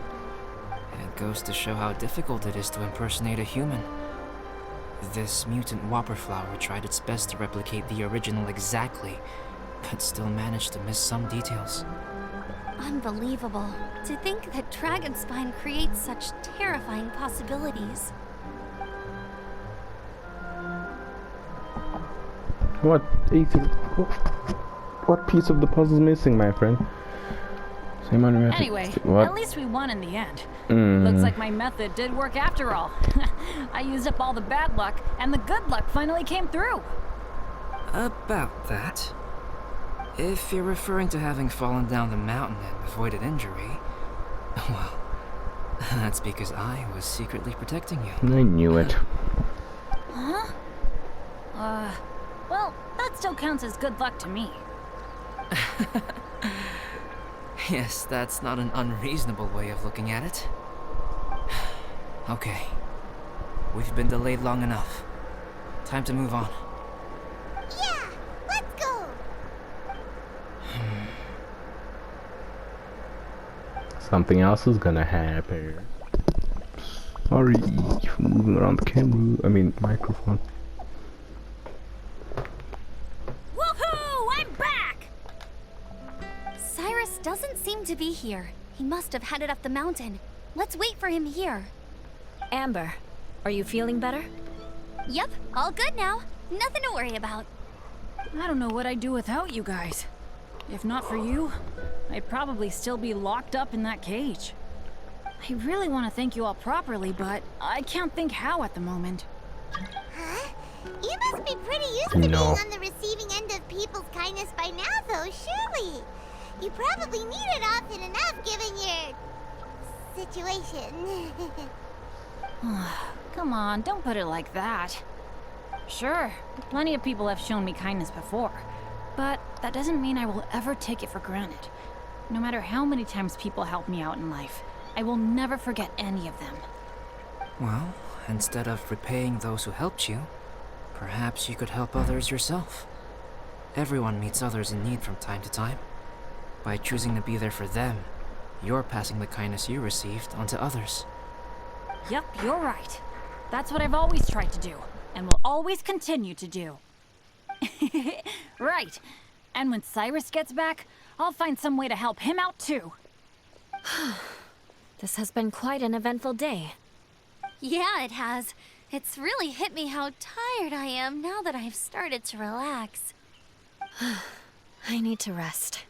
It goes to show how difficult it is to impersonate a human. This mutant whopper flower tried its best to replicate the original exactly, but still managed to miss some details. Unbelievable. To think that Dragonspine creates such terrifying possibilities. What, Ethan? What piece of the puzzle's missing, my friend? Anyway, What? at least we won in the end. Mm. Looks like my method did work after all. I used up all the bad luck, and the good luck finally came through. About that. If you're referring to having fallen down the mountain and avoided injury, well, that's because I was secretly protecting you. I knew it. Huh? Well, that still counts as good luck to me. Yes, that's not an unreasonable way of looking at it. Okay. We've been delayed long enough. Time to move on. Yeah, let's Something else is gonna happen. Sorry for moving around the camera. I mean, microphone. Woohoo! I'm back! Cyrus doesn't seem to be here. He must have headed up the mountain. Let's wait for him here. Amber, are you feeling better? Yep, all good now. Nothing to worry about. I don't know what I'd do without you guys. If not for you, I'd probably still be locked up in that cage. I really want to thank you all properly, but I can't think how at the moment. Huh? You must be pretty used to being on the receiving end of people's kindness by now, though, surely. You probably need it often enough, given your situation. Come on, don't put it like that. Sure, plenty of people have shown me kindness before, but that doesn't mean I will ever take it for granted. No matter how many times people help me out in life, I will never forget any of them. Well, instead of repaying those who helped you, perhaps you could help others yourself. Everyone meets others in need from time to time. By choosing to be there for them, you're passing the kindness you received onto others. Yep, you're right. That's what I've always tried to do, and will always continue to do. Right. And when Cyrus gets back, I'll find some way to help him out too. This has been quite an eventful day. Yeah, it has. It's really hit me how tired I am now that I've started to relax. I need to rest.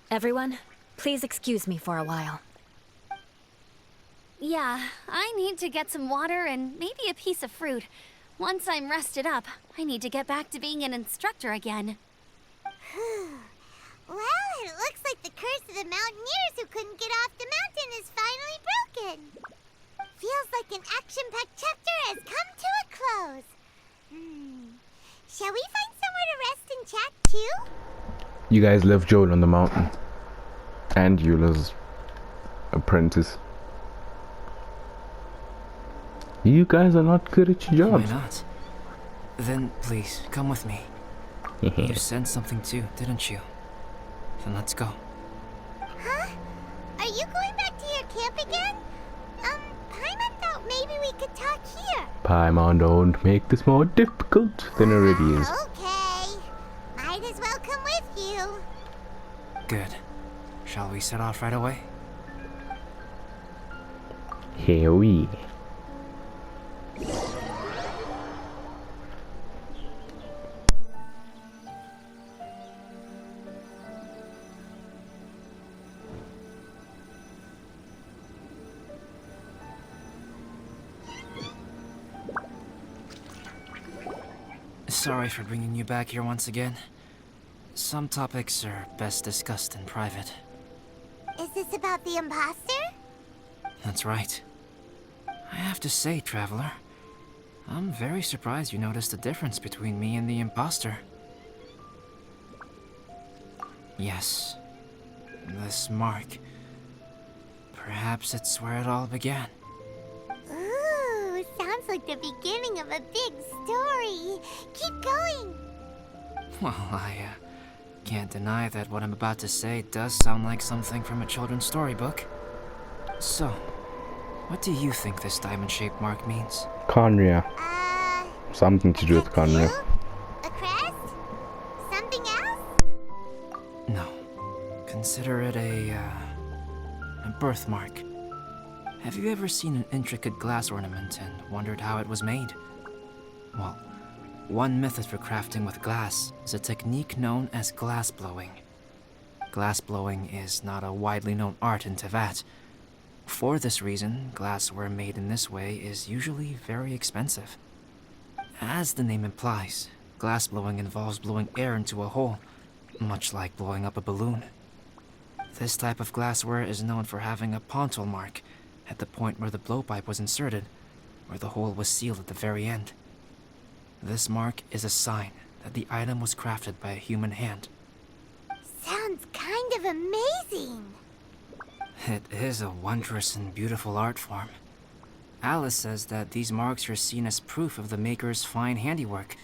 Everyone, please excuse me for a while. Yeah, I need to get some water and maybe a piece of fruit. Once I'm rested up, I need to get back to being an instructor again. Well, it looks like the curse of the mountaineers who couldn't get off the mountain is finally broken. Feels like an action-packed chapter has come to a close. Shall we find somewhere to rest and chat too? You guys left Joel on the mountain. And Eula's apprentice. You guys are not good at your jobs. Why not? Then please, come with me. You sensed something too, didn't you? Then let's go. Huh? Are you going back to your camp again? Paimon thought maybe we could talk here. Paimon, don't make this more difficult than it already is. Okay. Might as well come with you. Good. Shall we set off right away? Here we. Sorry for bringing you back here once again. Some topics are best discussed in private. Is this about the imposter? That's right. I have to say, Traveler, I'm very surprised you noticed the difference between me and the imposter. Yes, this mark. Perhaps it's where it all began. Ooh, sounds like the beginning of a big story. Keep going. Well, I can't deny that what I'm about to say does sound like something from a children's storybook. So, what do you think this diamond-shaped mark means? Conria. Something to do with Conria. A crest? Something else? No. Consider it a birthmark. Have you ever seen an intricate glass ornament and wondered how it was made? Well, one method for crafting with glass is a technique known as glass blowing. Glass blowing is not a widely known art in Teyvat. For this reason, glassware made in this way is usually very expensive. As the name implies, glass blowing involves blowing air into a hole, much like blowing up a balloon. This type of glassware is known for having a pontil mark at the point where the blowpipe was inserted, where the hole was sealed at the very end. This mark is a sign that the item was crafted by a human hand. Sounds kind of amazing. It is a wondrous and beautiful art form. Alice says that these marks are seen as proof of the maker's fine handiwork,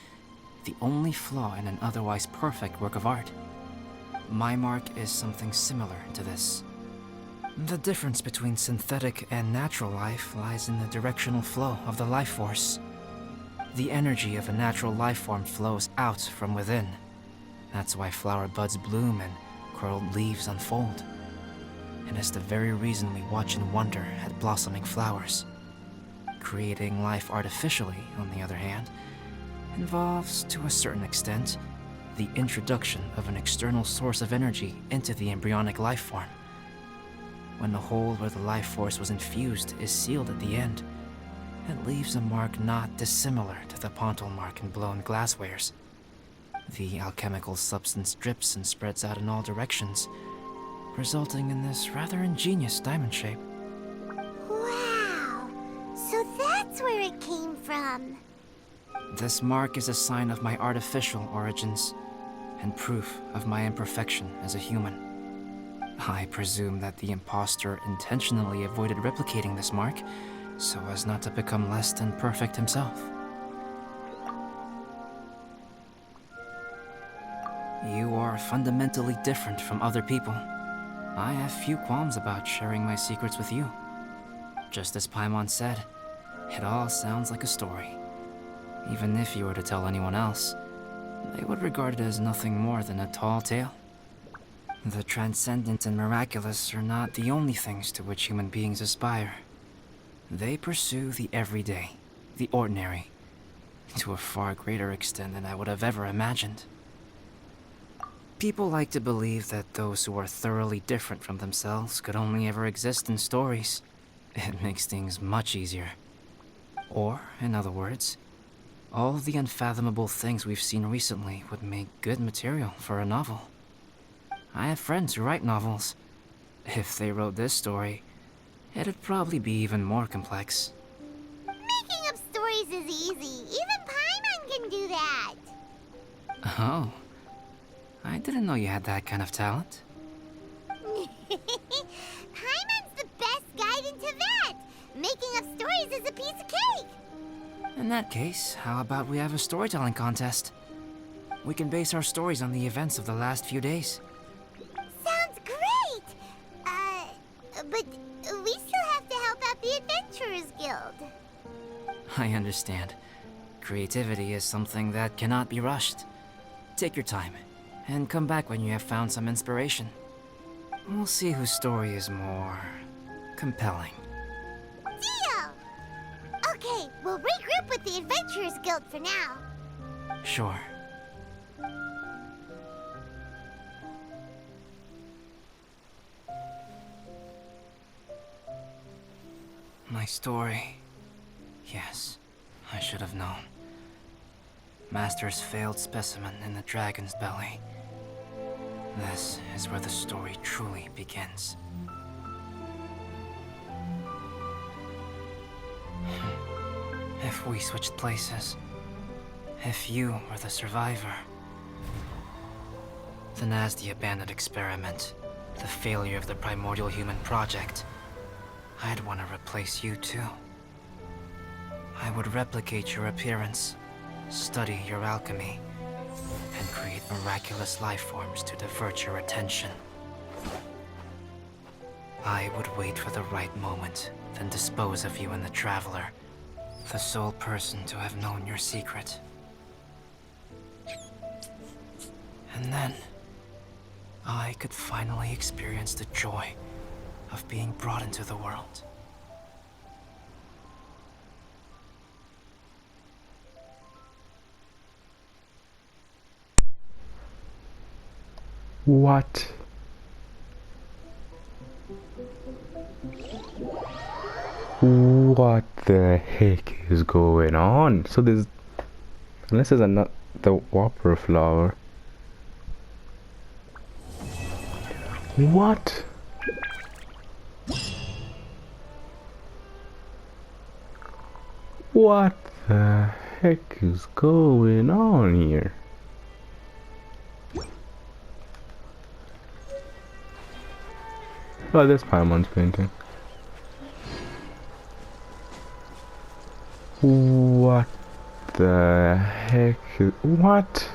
the only flaw in an otherwise perfect work of art. My mark is something similar to this. The difference between synthetic and natural life lies in the directional flow of the life force. The energy of a natural life form flows out from within. That's why flower buds bloom and curled leaves unfold. And it's the very reason we watch and wonder at blossoming flowers. Creating life artificially, on the other hand, involves, to a certain extent, the introduction of an external source of energy into the embryonic life form. When the hole where the life force was infused is sealed at the end, it leaves a mark not dissimilar to the pontal mark in blown glasswares. The alchemical substance drips and spreads out in all directions, resulting in this rather ingenious diamond shape. Wow! So that's where it came from. This mark is a sign of my artificial origins, and proof of my imperfection as a human. I presume that the impostor intentionally avoided replicating this mark, so as not to become less than perfect himself. You are fundamentally different from other people. I have few qualms about sharing my secrets with you. Just as Paimon said, it all sounds like a story. Even if you were to tell anyone else, they would regard it as nothing more than a tall tale. The transcendent and miraculous are not the only things to which human beings aspire. They pursue the everyday, the ordinary, to a far greater extent than I would have ever imagined. People like to believe that those who are thoroughly different from themselves could only ever exist in stories. It makes things much easier. Or, in other words, all the unfathomable things we've seen recently would make good material for a novel. I have friends who write novels. If they wrote this story, it'd probably be even more complex. Making up stories is easy. Even Paimon can do that. Oh. I didn't know you had that kind of talent. Paimon's the best guide into that. Making up stories is a piece of cake. In that case, how about we have a storytelling contest? We can base our stories on the events of the last few days. Sounds great! But we still have to help out the Adventurers Guild. I understand. Creativity is something that cannot be rushed. Take your time, and come back when you have found some inspiration. We'll see whose story is more compelling. Deal! Okay, we'll regroup with the Adventurers Guild for now. Sure. My story. Yes, I should have known. Master's failed specimen in the dragon's belly. This is where the story truly begins. If we switched places, if you were the survivor, then as the abandoned experiment, the failure of the primordial human project, I'd want to replace you too. I would replicate your appearance, study your alchemy, and create miraculous life forms to divert your attention. I would wait for the right moment, then dispose of you in the Traveler, the sole person to have known your secret. And then, I could finally experience the joy of being brought into the world. What? What the heck is going on? So there's, unless there's not the whopper flower. What? What the heck is going on here? Oh, there's Paimon's painting. What the heck is... What?